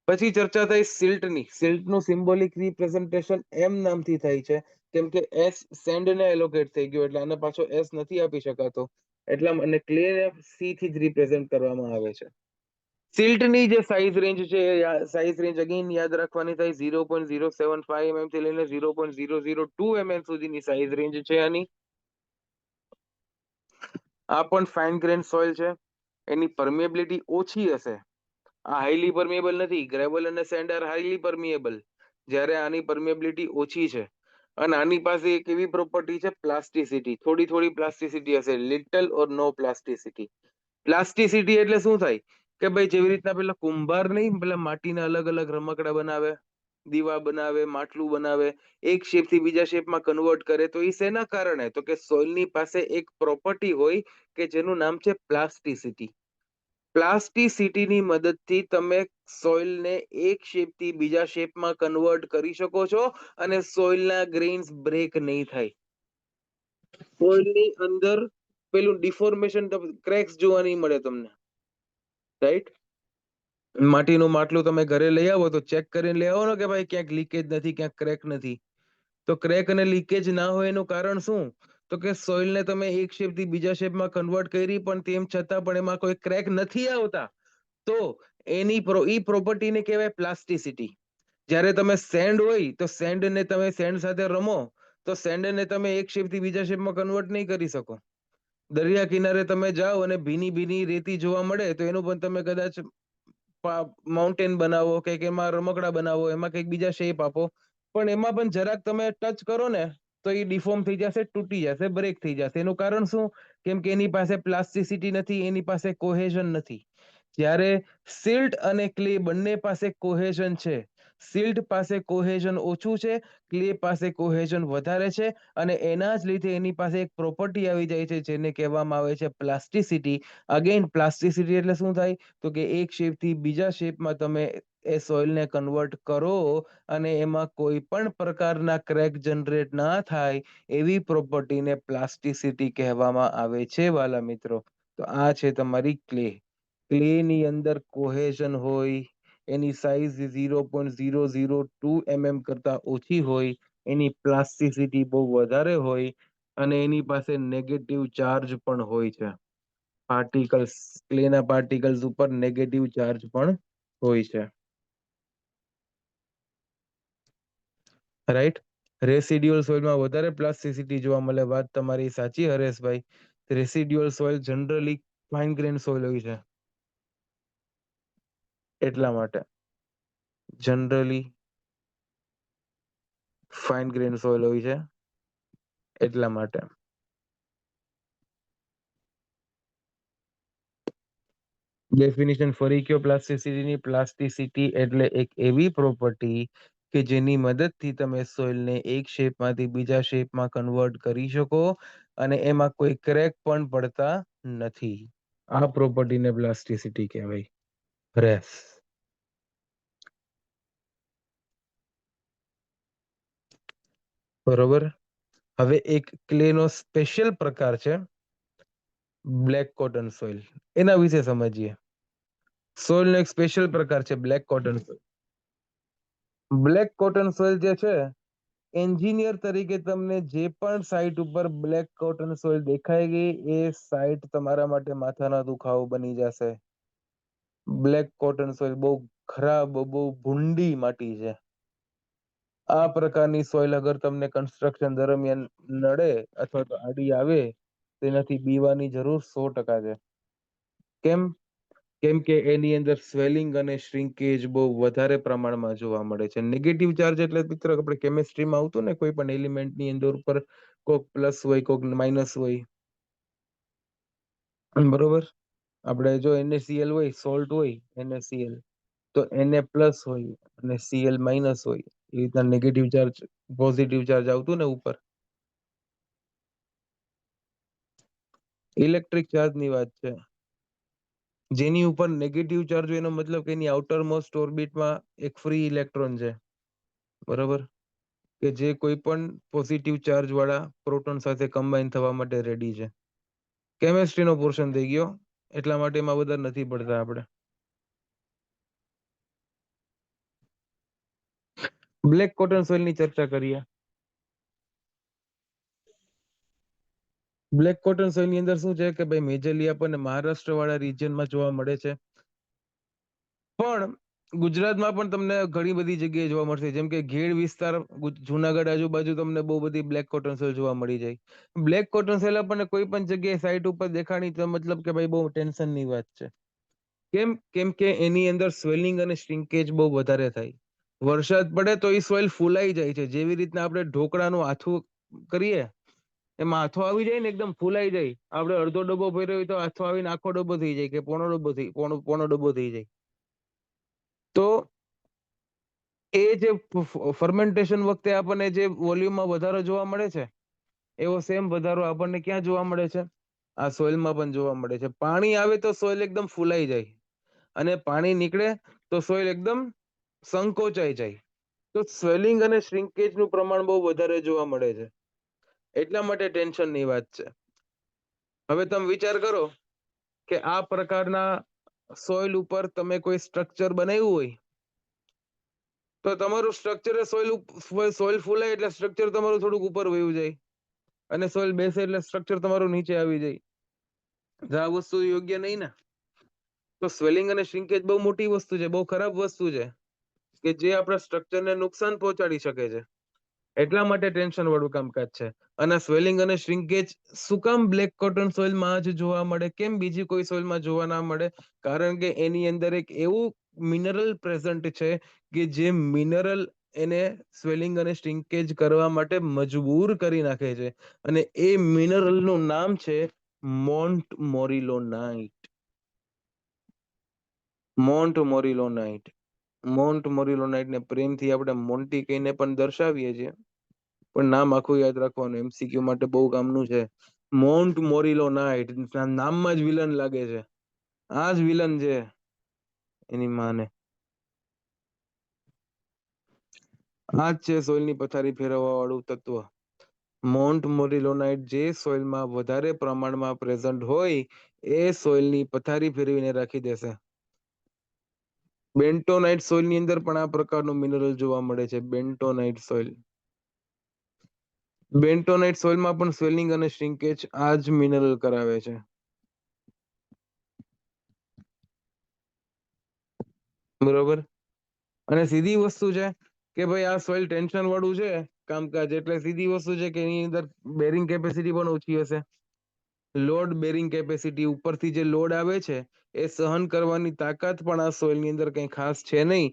પછી ચર્ચા થઈ સિલ્ટની. સિલ્ટનું સિમ્બોલિક રિપ્રેઝન્ટેશન એમ નામથી થાય છે કેમ કે એસ સેન્ડને એલોકેટ થઈ ગયો, એટલે આને પાછો એસ નથી આપી શકાતો, એટલે મને ક્લિયર સી થી જ રિપ્રેઝન્ટ કરવામાં આવે છે. સિલ્ટની જે સાઈઝ રેન્જ છે, સાઈઝ રેન્જ અગેન યાદ રાખવાની થાય 0.075 mm થી લઈને 0.002 mm સુધીની સાઈઝ રેન્જ છે આની. આ પણ ફાઇન ગ્રેન સોઇલ છે. એની પરમિએબિલિટી ઓછી હશે. આ હાઈલી પરમિએબલ નથી. ગ્રેવલ અને સેન્ડ આર હાઈલી પરમિએબલ, જ્યારે આની પરમિએબિલિટી ઓછી છે. અને આની પાસે એક એવી પ્રોપર્ટી છે પ્લાસ્ટિસિટી. થોડી પ્લાસ્ટિસિટી હશે, લિટલ ઓર નો પ્લાસ્ટિસિટી. પ્લાસ્ટિસિટી એટલે શું થાય કે ભાઈ જેવી રીતના પેલા કુંભાર નહીં પેલા માટીના અલગ અલગ રમકડા બનાવે, દીવા બનાવે, માટલું બનાવે, એક શેપ થી બીજા શેપમાં કન્વર્ટ કરે, તો એ શેના કારણે? તો કે સોઇલની પાસે એક પ્રોપર્ટી હોય કે જેનું નામ છે પ્લાસ્ટિસિટી. પ્લાસ્ટિસિટીની મદદથી તમે સોઇલને એક શેપથી બીજા શેપમાં કન્વર્ટ કરી શકો છો અને સોઇલના ગ્રેન્સ બ્રેક નહીં થાય. સોઇલની અંદર પેલું ડિફોર્મેશન, ક્રેક્સ જોવા નહીં મળે તમને, રાઈટ? માટીનું માટલું તમે ઘરે લઈ આવો તો ચેક કરીને લઈ આવો ને કે ભાઈ ક્યાંક લીકેજ નથી, ક્યાંક ક્રેક નથી. તો ક્રેક અને લીકેજ ના હોય એનું કારણ શું? તો કે સોઇલને તમે એક શેપથી બીજા શેપમાં કન્વર્ટ કરી પણ તેમ છતાં પણ એમાં કોઈ ક્રેક નથી આવતા, તો એની ઈ પ્રોપર્ટીને કહેવાય પ્લાસ્ટિસિટી. જ્યારે તમે સેન્ડ હોય તો સેન્ડને તમે સેન્ડ સાથે રમો તો સેન્ડને તમે એક શેપથી બીજા શેપમાં કન્વર્ટ નહીં કરી શકો. દરિયા કિનારે તમે જાઓ અને ભીની ભીની રેતી જોવા મળે તો એનું પણ તમે કદાચ માઉન્ટેન બનાવો, કે એમાં રમકડા બનાવો, એમાં કંઈક બીજા શેપ આપો, પણ એમાં પણ જરાક તમે ટચ કરો ને તો એ ડિફોર્મ થઈ જશે, તૂટી જશે, બ્રેક થઈ જશે. એનું કારણ શું? કેમ કે એની પાસે પ્લાસ્ટિસિટી નથી, એની પાસે કોહેઝન નથી. જ્યારે સિલ્ટ અને ક્લે બંને પાસે કોહેઝન છે. સિલ્ટ પાસે કોહેઝન ઓછું છે, ક્લે પાસે કોહેઝન વધારે છે, અને એના જ લીધે એની પાસે એક પ્રોપર્ટી આવી જાય છે જેને કહેવામાં આવે છે પ્લાસ્ટિસિટી. અગેન પ્લાસ્ટિસિટી એટલે શું થાય? તો કે એક શેપથી બીજા શેપમાં તમે એ સોઇલને કન્વર્ટ કરો અને એમાં કોઈ પણ પ્રકારના ક્રેક જનરેટ ના થાય, એવી પ્રોપર્ટીને પ્લાસ્ટિસિટી કહેવામાં આવે છે વાલા મિત્રો. તો આ છે તમારી ક્લે. ક્લેની અંદર કોહેઝન હોય, એની સાઇઝ 0.002 mm કરતા ઓછી હોય, એની પ્લાસ્ટિસિટી બહુ વધારે હોય, અને એની પાસે નેગેટિવ ચાર્જ પણ હોય છે. પાર્ટિકલ્સ, ક્લેના પાર્ટિકલ્સ ઉપર નેગેટિવ ચાર્જ પણ હોય છે, રાઈટ? રેસિડ્યુઅલ સોઇલમાં વધારે પ્લાસ્ટિસિટી જોવા મળે, વાત તમારી સાચી Hareshbhai. Residual soil generally fine grain soil હોય છે, એટલા માટે જનરલી ફાઇન ગ્રેન સોઇલ હોય છે, એટલા માટે. ડેફિનેશન ફરી કયો પ્લાસ્ટિસિટીની? પ્લાસ્ટિસિટી એટલે એક એવી પ્રોપર્ટી કે જેની મદદથી તમે સોઇલને એક શેપમાંથી બીજા શેપમાં કન્વર્ટ કરી શકો અને એમાં કોઈ ક્રેક પણ પડતા નથી. આ પ્રોપર્ટીને પ્લાસ્ટિસિટી કહેવાય. રેસ બરોબર. હવે એક ક્લેનો સ્પેશિયલ પ્રકાર છે બ્લેક કોટન સોઇલ. એના વિશે સમજીએ. સોઇલનો એક સ્પેશિયલ પ્રકાર છે black cotton soil. Black cotton soil જે છે, એન્જિનિયર તરીકે તમને જે પણ સાઇટ ઉપર બ્લેક કોટન સોઇલ દેખાઈ ગઈ, એ સાઇટ તમારા માટે માથાના દુખાવો બની જશે. બ્લેક કોટન સોઇલ બહુ ખરાબ, બહુ ભૂંડી માટી છે. આ પ્રકારની સોઇલ અગર તમને કન્સ્ટ્રક્શન દરમિયાન નડે અથવા તો આડી આવે, તેનાથી બીવાની જરૂર 100% છે. કેમ? કેમ કે એની અંદર સ્વેલિંગ અને શ્રિંકેજ બહુ વધારે પ્રમાણમાં જોવા મળે છે. નેગેટિવ ચાર્જ એટલે મિત્ર આપણે કેમિસ્ટ્રીમાં આવતું ને, કોઈ પણ એલિમેન્ટની અંદર ઉપર કોક પ્લસ હોય, કોક માઇનસ હોય, બરોબર? આપણે જો NaCl હોય, સોલ્ટ હોય, NaCl, તો Na પ્લસ હોય અને Cl માઇનસ હોય. એ રીતના નેગેટિવ ચાર્જ, પોઝિટિવ ચાર્જ આવતું ને ઉપર. ઇલેક્ટ્રિક ચાર્જની વાત છે. જેની ઉપર નેગેટિવ ચાર્જ હોય એનો મતલબ કે એની આઉટર મોસ્ટ ઓર્બિટમાં એક ફ્રી ઇલેક્ટ્રોન છે, બરોબર? કે જે કોઈ પણ પોઝિટિવ ચાર્જ વાળા પ્રોટોન સાથે કમ્બાઈન થવા માટે રેડી છે. કેમેસ્ટ્રીનો પોર્શન થઈ ગયો, એટલા માટે એમાં વધારે નથી પડતા આપણે. બ્લેક કોટન સોઇલની ચર્ચા કરીએ. બ્લેક કોટન સોઇલની અંદર શું છે કે ભાઈ મેજરલી આપણને મહારાષ્ટ્ર વાળા રિજિયનમાં જોવા મળે છે, પણ ગુજરાતમાં પણ તમને ઘણી બધી જગ્યાએ જોવા મળશે. જેમ કે ઘેડ વિસ્તાર, જુનાગઢ આજુબાજુ તમને બહુ બધી બ્લેક કોટન સોઇલ જોવા મળી જાય. બ્લેક કોટન સોઇલ આપણને કોઈ પણ જગ્યાએ સાઇટ ઉપર દેખાણી તો મતલબ કે ભાઈ બહુ ટેન્શનની વાત છે. કેમ? કેમ કે એની અંદર સ્વેલિંગ અને શ્રિંકેજ બહુ વધારે થાય. વરસાદ પડે તો એ સોઇલ ફૂલાઈ જાય છે. જેવી રીતના આપણે ઢોકળાનું આથું કરીએ, એમાં હાથો આવી જાય ને, એકદમ ફૂલાઈ જાય. આપણે અડધો ડબ્બો ભર્યો હોય તો હાથો આવીને આખો ડબ્બો થઈ જાય, કે પોણો ડબ્બો થઈ જાય. તો એ જે ફર્મેન્ટેશન વખતે આપણને જે વોલ્યુમમાં વધારો જોવા મળે છે, એવો સેમ વધારો આપણને ક્યાં જોવા મળે છે? આ સોઇલમાં પણ જોવા મળે છે. પાણી આવે તો સોઇલ એકદમ ફૂલાઈ જાય, અને પાણી નીકળે તો સોઇલ એકદમ સંકોચાઈ જાય. તો સ્વેલિંગ અને શ્રિંકેજ નું પ્રમાણ બહુ વધારે જોવા મળે છે. એટલા માટે ટેન્શનની વાત છે. હવે તમે વિચાર કરો કે આ પ્રકારના સોઇલ ઉપર તમે કોઈ સ્ટ્રક્ચર બનાવ્યું હોય, તો તમારું સ્ટ્રક્ચર સોઇલ ફૂલાય એટલે સ્ટ્રક્ચર તમારું થોડુંક ઉપર વયું જાય, અને સોઇલ બેસે એટલે સ્ટ્રક્ચર તમારું નીચે આવી જાય. આ વસ્તુ યોગ્ય નહીં ને. તો સ્વેલિંગ અને શ્રિંકેજ બહુ મોટી વસ્તુ છે, બહુ ખરાબ વસ્તુ છે, કે જે આપણા સ્ટ્રક્ચરને નુકસાન પહોંચાડી શકે છે. એટલા માટે ટેન્શન વાળું કામકાજ છે. અને સ્વેલિંગ અને શ્રિંકેજ શું કામ બ્લેક કોટન સોઇલમાં જ જોવા મળે, કેમ બીજી કોઈ સોઇલમાં જોવા ના મળે? કારણ કે એની અંદર એક એવું મિનરલ પ્રેઝન્ટ છે કે જે મિનરલ એને સ્વેલિંગ અને શ્રિંકેજ કરવા માટે મજબૂર કરી નાખે છે. અને એ મિનરલ નું નામ છે મોન્ટ મોરિલોનાઇટ. મોન્ટ મોરિલોનાઇટ. મોન્ટ મોરિલોનાઇટ ને પ્રેમથી આપણે મોન્ટી કહીને પણ દર્શાવીએ છીએ, પણ નામ આખું યાદ રાખવાનું, MCQ માટે બહુ કામનું છે. મોન્ટ મોરિલોનાઇટ નામમાં જ વિલન લાગે છે. આ જ વિલન છે એની માને. આ જ છે સોઇલની પથારી ફેરવવા વાળું તત્વ. મોન્ટ મોરિલોનાઇટ જે સોઇલમાં વધારે પ્રમાણમાં પ્રેઝન્ટ હોય, એ સોઇલની પથારી ફેરવીને રાખી દેશે. બેન્ટોનાઇટ સોઇલની અંદર પણ આ પ્રકારનું મિનરલ જોવા મળે છે. Bentonite soil. બેન્ટોનાઇટ સોઇલમાં પણ સ્વેલિંગ અને શ્રિંકેજ આ જ મિનરલ કરાવે છે. બરોબર. અને સીધી વસ્તુ છે કે ભાઈ આ સોઇલ ટેન્શન વાળું છે કામકાજ, એટલે સીધી વસ્તુ છે કે એની અંદર બેરિંગ કેપેસિટી પણ ઓછી હશે. લોડ બેરિંગ કેપેસિટી, ઉપરથી જે લોડ આવે છે એ સહન કરવાની તાકાત પણ આ સોઇલની અંદર કઈ ખાસ છે નહીં.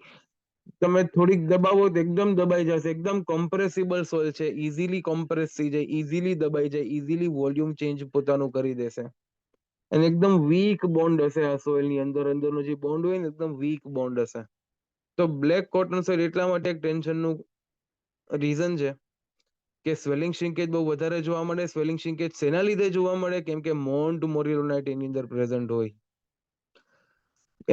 તમે થોડીક દબાવો તો એકદમ દબાઈ જશે. એકદમ કોમ્પ્રેસિબલ સોઇલ છે, ઇઝીલી કોમ્પ્રેસ થઈ જાય, ઇઝીલી દબાઈ જાય, ઇઝીલી વોલ્યુમ ચેન્જ પોતાનું કરી દેશે. અને એકદમ વીક બોન્ડ હશે આ સોઇલની અંદર. અંદરનો જે બોન્ડ હોય ને એકદમ વીક બોન્ડ હશે. તો બ્લેક કોટન સોઇલ એટલા માટે એક ટેન્શનનું રીઝન છે કે સ્વેલિંગ શ્રિંકેજ બહુ વધારે જોવા મળે. સ્વેલિંગ શ્રિંકેજ શેના લીધે જોવા મળે? કેમ કે મોન્ટ મોરિલોનાઇટ એની અંદર પ્રેઝન્ટ હોય.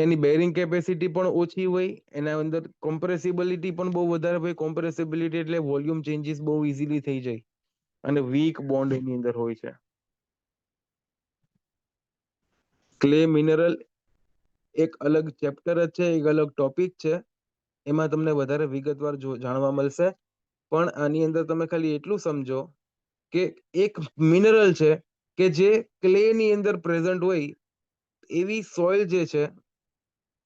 એની બેરિંગ કેપેસિટી પણ ઓછી હોય, એના અંદર કોમ્પ્રેસિબિલિટી પણ બહુ વધારે હોય. કોમ્પ્રેસિબિલિટી એટલે વોલ્યુમ ચેન્જીસ બહુ ઇઝીલી થઈ જાય, અને વીક બોન્ડ એની અંદર હોય છે. ક્લે મિનરલ એક અલગ ચેપ્ટર જ છે, એક અલગ ટોપિક છે. એમાં તમને વધારે વિગતવાર જાણવા મળશે. પણ આની અંદર તમે ખાલી એટલું સમજો કે એક મિનરલ છે કે જે ક્લેની અંદર પ્રેઝન્ટ હોય, એવી સોઇલ જે છે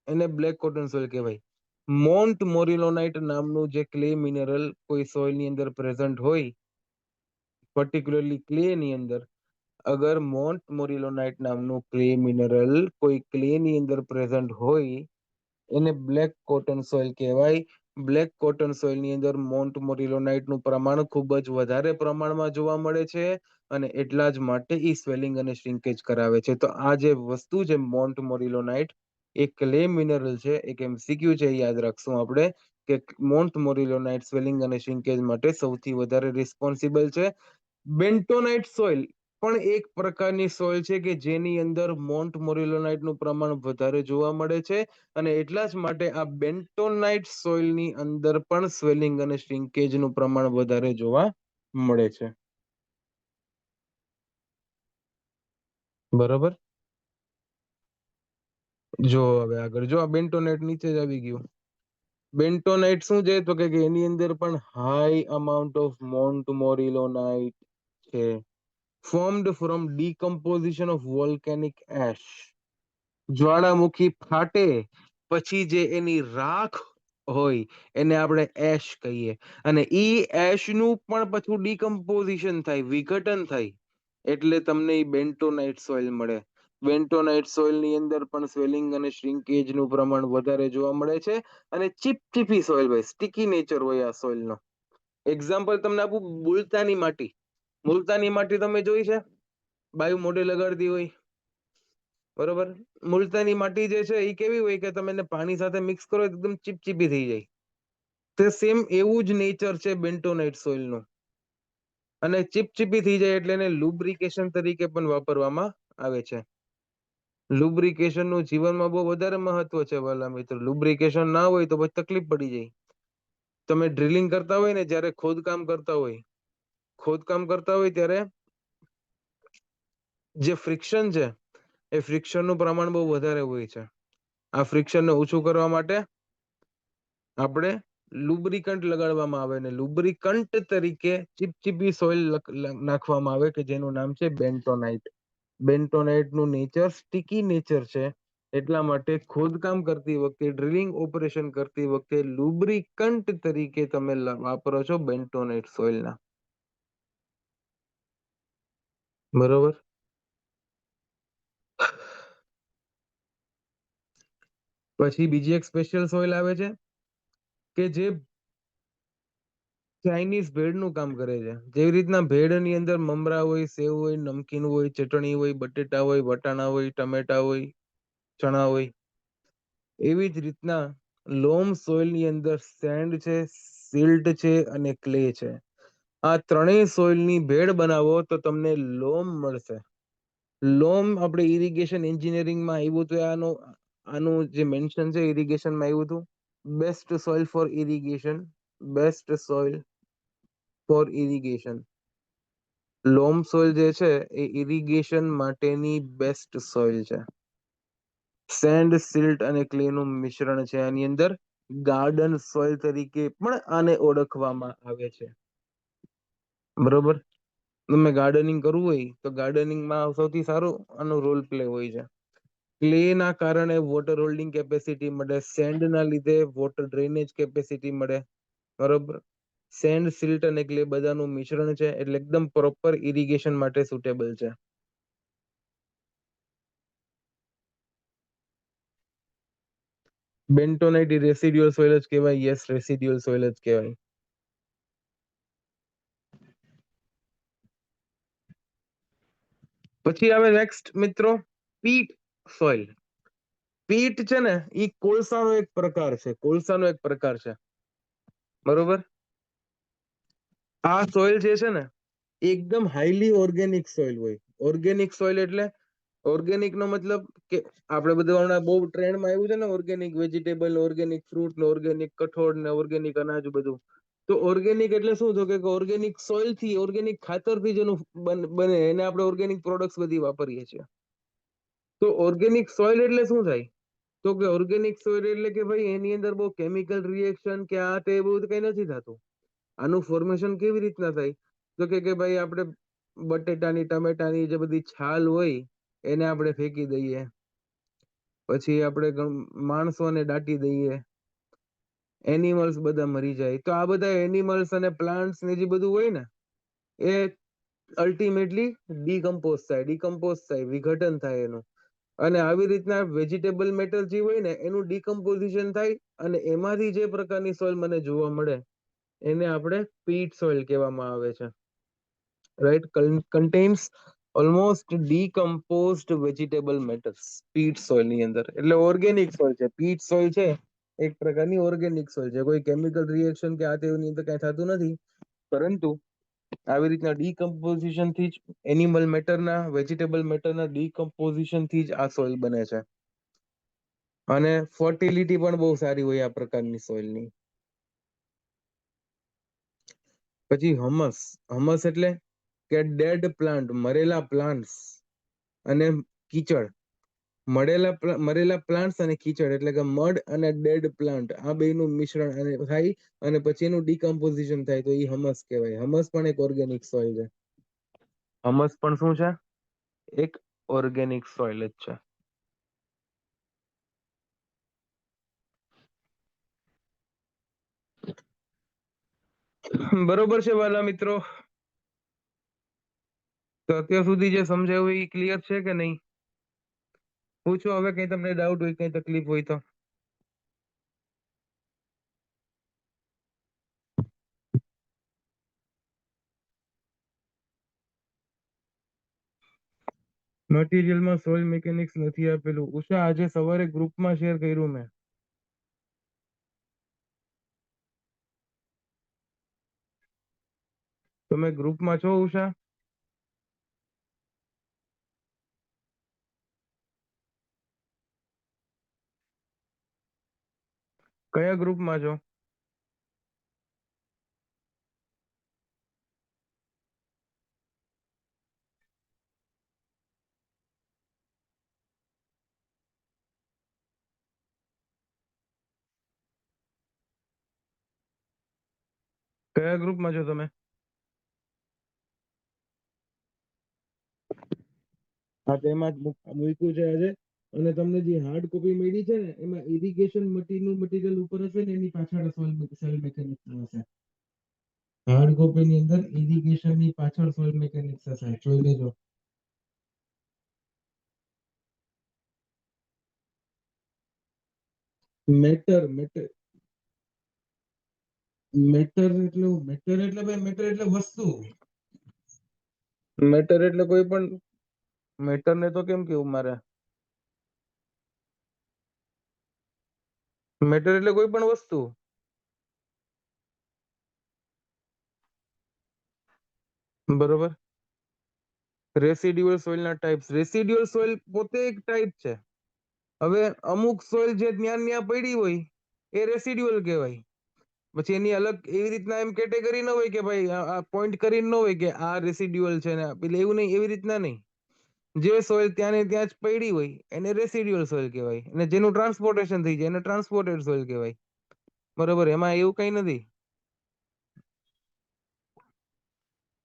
એને બ્લેક કોટન સોઇલ કહેવાય. મોન્ટ મોરિલોનાઇટ નામનું જે ક્લે મિનરલ કોઈ સોઇલની અંદર પ્રેઝન્ટ હોય, પર્ટિક્યુલરલી ક્લેની અંદર, અગર મોન્ટ મોરિલોનાઇટ નામનું ક્લે મિનરલ કોઈ ક્લેની અંદર પ્રેઝન્ટ હોય, એને બ્લેક કોટન સોઇલ કહેવાય. બ્લેક કોટન સોઇલની અંદર મોન્ટ મોરિલોનાઇટનું પ્રમાણ ખૂબ જ વધારે પ્રમાણમાં જોવા મળે છે, અને એટલા જ માટે ઈ સ્વેલિંગ અને શ્રિંકેજ કરાવે છે. તો આ જે વસ્તુ છે મોન્ટ મોરિલોનાઇટ, એક ક્લે મિનરલ છે. એક MCQ છે, યાદ રાખશું આપણે કે મોન્ટ મોરિલોનાઇટ સ્વેલિંગ અને શ્રિંકેજ માટે સૌથી વધારે રિસ્પોન્સિબલ છે. બેન્ટોનાઇટ સોઇલ પણ એક પ્રકારની સોઇલ છે કે જેની અંદર મોન્ટ મોરિલોનાઇટનું પ્રમાણ વધારે જોવા મળે છે, અને એટલા જ માટે આ બેન્ટોનાઇટ સોઇલની અંદર પણ સ્વેલિંગ અને શ્રિંકેજનું પ્રમાણ વધારે જોવા મળે છે. બરોબર. જો હવે આગળ જો, આ બેન્ટોનાઇટ નીચે જ આવી ગયું. બેન્ટોનાઇટ શું છે? તો કે એની અંદર પણ હાઈ અમાઉન્ટ ઓફ મોન્ટ મોરિલોનાઇટ છે, formed from decomposition of volcanic ash. જ્વાળામુખી ફાટે પછી જે એની રાખ હોય એને આપણે એશ કહીએ, અને ઈ એશ નું પણ પાછું ડીકમ્પોઝિશન થાય, વિઘટન થાય, એટલે તમને ઈ બેન્ટોનાઇટ સોઇલ મળે. બેન્ટોનાઇટ સોઇલ ની અંદર પણ સ્વેલિંગ અને શ્રિંકેજ નું પ્રમાણ વધારે જોવા મળે છે, અને ચીપચીપી સોઇલ હોય, સ્ટીકી નેચર હોય આ સોઇલ નો. એક્ઝામ્પલ તમને આપું, મુલતાની માટી. મુલતાની માટી તમે જોઈ છે? બાયું મોઢે લગાડતી હોય, બરોબર. મુલતાની માટી જે છે એ કેવી હોય કે તમે એને પાણી સાથે મિક્સ કરો એકદમ ચીપચીપી થઈ જાય. તે સેમ એવું જ નેચર છે બેન્ટોનાઇટ સોઇલનું. અને ચીપચીપી થઈ જાય એટલે એને લુબ્રિકેશન તરીકે પણ વાપરવામાં આવે છે. લુબ્રિકેશનનું જીવનમાં બહુ વધારે મહત્વ છે વાલા મિત્રો. લુબ્રિકેશન ના હોય તો પછી તકલીફ પડી જાય. તમે ડ્રિલિંગ કરતા હોય ને, જ્યારે ખોદકામ કરતા હોય ત્યારે જે ફ્રિક્શન છે એ ફ્રિક્શનનું પ્રમાણ બહુ વધારે હોય છે. આ ફ્રિક્શનને ઓછું કરવા માટે આપણે લુબ્રિકન્ટ લગાડવામાં આવે ને લુબ્રિકન્ટ તરીકે ચીપચીપી સોઇલ નાખવામાં આવે કે જેનું નામ છે બેન્ટોનાઇટ. બેન્ટોનાઇટનું નેચર સ્ટીકી નેચર છે. એટલા માટે ખોદકામ કરતી વખતે, ડ્રિલિંગ ઓપરેશન કરતી વખતે લુબ્રિકન્ટ તરીકે તમે વાપરો છો બેન્ટોનાઇટ સોઇલના. બરોબર. પછી બીજી એક સ્પેશિયલ સોઇલ આવે છે કે જે ચાઇનીઝ ભેળનું કામ કરે છે. જેવી રીતના ભેળની અંદર મમરા હોય, સેવ હોય, નમકીન હોય, ચટણી હોય, બટેટા હોય, વટાણા હોય, ટમેટા હોય, ચણા હોય, એવી જ રીતના લોમ સોઇલની અંદર સેન્ડ છે, સિલ્ટ છે અને ક્લે છે. આ ત્રણેય સોઇલની ભેળ બનાવો તો તમને લોમ મળશે. લોમ આપણે ઇરિગેશન એન્જિનિયરિંગમાં આવ્યું હતું. આનું જે મેન્શન છે ઇરિગેશનમાં આવ્યું હતું. Best soil for irrigation. Best soil for irrigation. Loam soil જે છે એ ઇરિગેશન માટેની બેસ્ટ સોઇલ છે. સેન્ડ, સિલ્ટ અને ક્લેનું મિશ્રણ છે આની અંદર. ગાર્ડન સોઇલ તરીકે પણ આને ઓળખવામાં આવે છે. બરોબર. તમે ગાર્ડનિંગ કરવું હોય તો ગાર્ડનિંગમાં સૌથી સારું આનો રોલ પ્લે હોય છે. ક્લે ના કારણે વોટર હોલ્ડિંગ કેપેસિટી મળે. સેન્ડ ના લીધે વોટર ડ્રેનેજ કેપેસિટી મળે. બરોબર. સેન્ડ, સિલ્ટ અને ક્લે બધાનું મિશ્રણ છે એટલે એકદમ પ્રોપર ઇરિગેશન માટે સુટેબલ છે. બેન્ટોનાઇટ રેસિડ્યુઅલ સોઇલ જ કહેવાય. યસ, રેસિડ્યુઅલ સોઇલ જ કહેવાય. પછી આવે નેક્સ્ટ મિત્રો પીટ સોઇલ. પીટ છે ને એ કોલસાનો એક પ્રકાર છે. કોલસાનો એક પ્રકાર છે. બરોબર. આ સોઇલ જે છે ને એકદમ હાઈલી ઓર્ગેનિક સોઇલ હોય. ઓર્ગેનિક સોઇલ એટલે ઓર્ગેનિક નો મતલબ કે આપણે બધું હમણાં બહુ ટ્રેન્ડમાં આવ્યું છે ને organic vegetable, organic fruit, organic કઠોળ ને ઓર્ગેનિક અનાજ બધું. તો ઓર્ગેનિક એટલે શું થયું કે ઓર્ગેનિક સોઇલ થી, ઓર્ગેનિક ખાતર થી જેનું બને એને આપણે ઓર્ગેનિક પ્રોડક્ટ્સ બધી વાપરીએ છીએ. તો ઓર્ગેનિક સોઇલ એટલે શું થાય? તો કે ઓર્ગેનિક સોઇલ એટલે કે ભાઈ એની અંદર બહુ કેમિકલ રિએક્શન કે આ તે બધું કઈ નથી થતું. આનું ફોર્મેશન કેવી રીતના થાય? તો કે ભાઈ આપણે બટેટાની, ટમેટાની જે બધી છાલ હોય એને આપણે ફેંકી દઈએ. પછી આપણે માણસોને દાટી દઈએ. એનિમલ્સ બધા મરી જાય. તો આ બધા એનિમલ્સ અને પ્લાન્ટ્સ ને જે બધું હોય ને એ અલ્ટિમેટલી ડીકમ્પોઝ થાય, વિઘટન થાય એનું. અને આવી રીતના વેજીટેબલ મેટર જે હોય ને એનું ડીકમ્પોઝિશન થાય અને એમાંથી જે પ્રકારની સોઇલ મને જોવા મળે એને આપણે પીટ સોઇલ કહેવામાં આવે છે. Right. Contains almost decomposed vegetable matters peat soil ની અંદર. એટલે ઓર્ગેનિક સોઇલ છે. પીટ સોઇલ છે એક પ્રકારની ઓર્ગેનિક સોઇલ છે. કોઈ કેમિકલ રિએક્શન કે આ તેની અંદર કઈ થતું નથી. પરંતુ આવી રીતના ડીકમ્પોઝિશન થી જ એનિમલ મેટરના, વેજીટેબલ મેટરના ડીકમ્પોઝિશન થી જ આ સોઇલ બને છે. અને ફર્ટિલિટી પણ બહુ સારી હોય આ પ્રકારની સોઇલની. પછી હમસ. હમસ એટલે કે ડેડ પ્લાન્ટ, મરેલા પ્લાન્ટ્સ અને કીચડ. મરેલા પ્લાન્ટ્સ અને કીચડ એટલે કે મડ અને ડેડ પ્લાન્ટ આ બેનું મિશ્રણ થાય અને પછી એનું ડીકમ્પોઝિશન થાય તો એ હમસ કહેવાય. હમસ પણ એક ઓર્ગેનિક સોઇલ છે. હમસ પણ શું છે? એક ઓર્ગેનિક સોઇલ જ છે. બરોબર છે વાલા મિત્રો. તો અત્યાર સુધી જે સમજાવ્યું એ ક્લિયર છે કે નહીં? પૂછો હવે કઈ તમને ડાઉટ હોય, કઈ તકલીફ હોય તો. મટીરિયલમાં સોઇલ મિકેનિક્સ નથી આપેલું. ઉષા આજે સવારે ગ્રુપમાં શેર કર્યું મેં. તમે ગ્રુપમાં છો ઉષા? કયા ગ્રુપમાં છો? કયા ગ્રુપમાં છો તમે? હા, તેમાં જ મૂક્યું છે આજે. અને તમને જે હાર્ડ કોપી મળી છે ને એમાં ઇરિગેશન મટીરિયલ ઉપર હશે ને એની પાછળ સોઇલ મેકેનિક્સ હશે. હાર્ડ કોપી ની અંદર ઇરિગેશન ની પાછળ સોઇલ મેકેનિક્સ હશે, જોઈ લેજો. મેટર મેટર મેટર એટલે મેટર એટલે વસ્તુ. મેટર એટલે કોઈ પણ મેટર ને તો કેમ કેવું મારે? મેટર એટલે કોઈ પણ વસ્તુ. બરોબર. રેસિડ્યુઅલ સોઇલ ના ટાઈપ્સ. રેસિડ્યુઅલ સોઇલ પોતે એક ટાઈપ છે. હવે અમુક સોઇલ જે ત્યાં પડી હોય એ રેસિડ્યુઅલ કહેવાય. પછી એની અલગ એવી રીતના એમ કેટેગરી ન હોય કે ભાઈ આ પોઈન્ટ કરીને ન હોય કે આ રેસિડ્યુઅલ છે ને પેલે એવું નહીં, એવી રીતના નહીં. જે સોઇલ ત્યાં ને ત્યાં જ પડી હોય એને રેસિડ્યુઅલ સોઇલ કહેવાય, અને જેનું ટ્રાન્સપોર્ટેશન થઈ જાય એને ટ્રાન્સપોર્ટેડ સોઇલ કહેવાય. બરોબર, એમાં એવું કઈ નથી.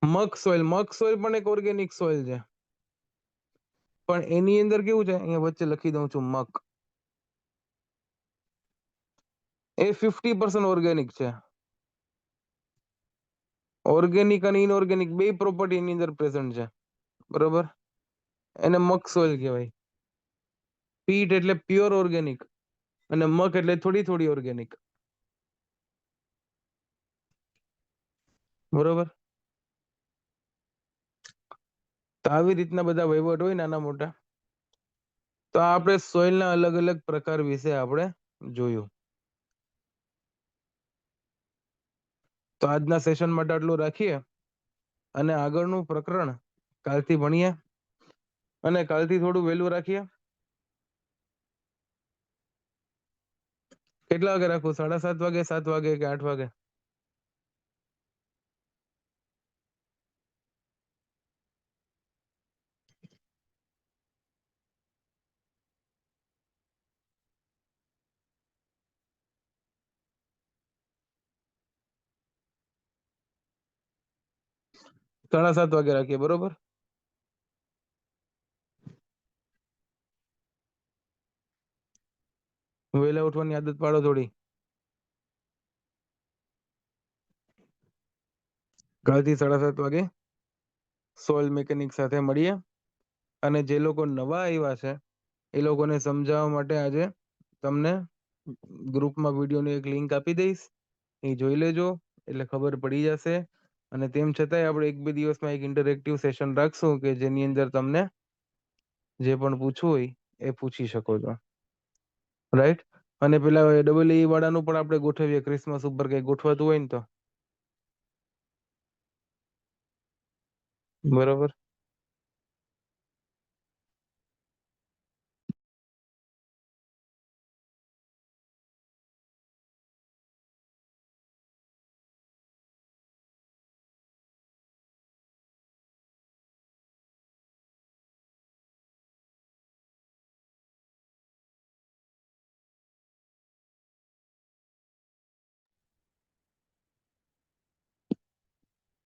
મગ સોઇલ પણ એક ઓર્ગેનિક સોઇલ છે, પણ એની અંદર કેવું છે, અહીંયા વચ્ચે લખી દઉં છું મગ. એ 50% ઓર્ગેનિક છે. ઓર્ગેનિક અને ઇનઓર્ગેનિક બે પ્રોપર્ટી એની અંદર પ્રેઝન્ટ છે. બરોબર, એને મગ સોઇલ કહેવાય. પીટ એટલે પ્યોર ઓર્ગેનિક અને મગ એટલે થોડી થોડી ઓર્ગેનિક. બરોબર, તો આવી રીતના બધા વહીવટ હોય નાના મોટા. તો આપણે સોઇલના અલગ અલગ પ્રકાર વિશે આપણે જોયું. તો આજના સેશન માટે આટલું રાખીએ અને આગળનું પ્રકરણ કાલથી ભણીએ. અને કાલથી થોડું વહેલું રાખીએ. કેટલા વાગે રાખું? 7:30 વાગે, 7 વાગે કે 8 વાગે? સાડા 7 વાગે રાખીએ. બરોબર, વહેલા ઉઠવાની આદત પાડો થોડી. કાલથી 7:30 વાગે સોઇલ મેકેનિક સાથે મળીએ. અને જે લોકો નવા આવ્યા છે એ લોકોને સમજાવવા માટે આજે તમને ગ્રુપમાં વિડીયોની એક લિંક આપી દઈશ. એ જોઈ લેજો એટલે ખબર પડી જશે. અને તેમ છતાંય આપણે 1-2 દિવસમાં એક ઇન્ટરેક્ટિવ સેશન રાખશું કે જેની અંદર તમને જે પણ પૂછવું હોય એ પૂછી શકો છો. રાઈટ. અને પેલા EEE વાળાનું પણ આપણે ગોઠવીએ, ક્રિસમસ ઉપર કઈ ગોઠવાતું હોય ને તો. બરોબર.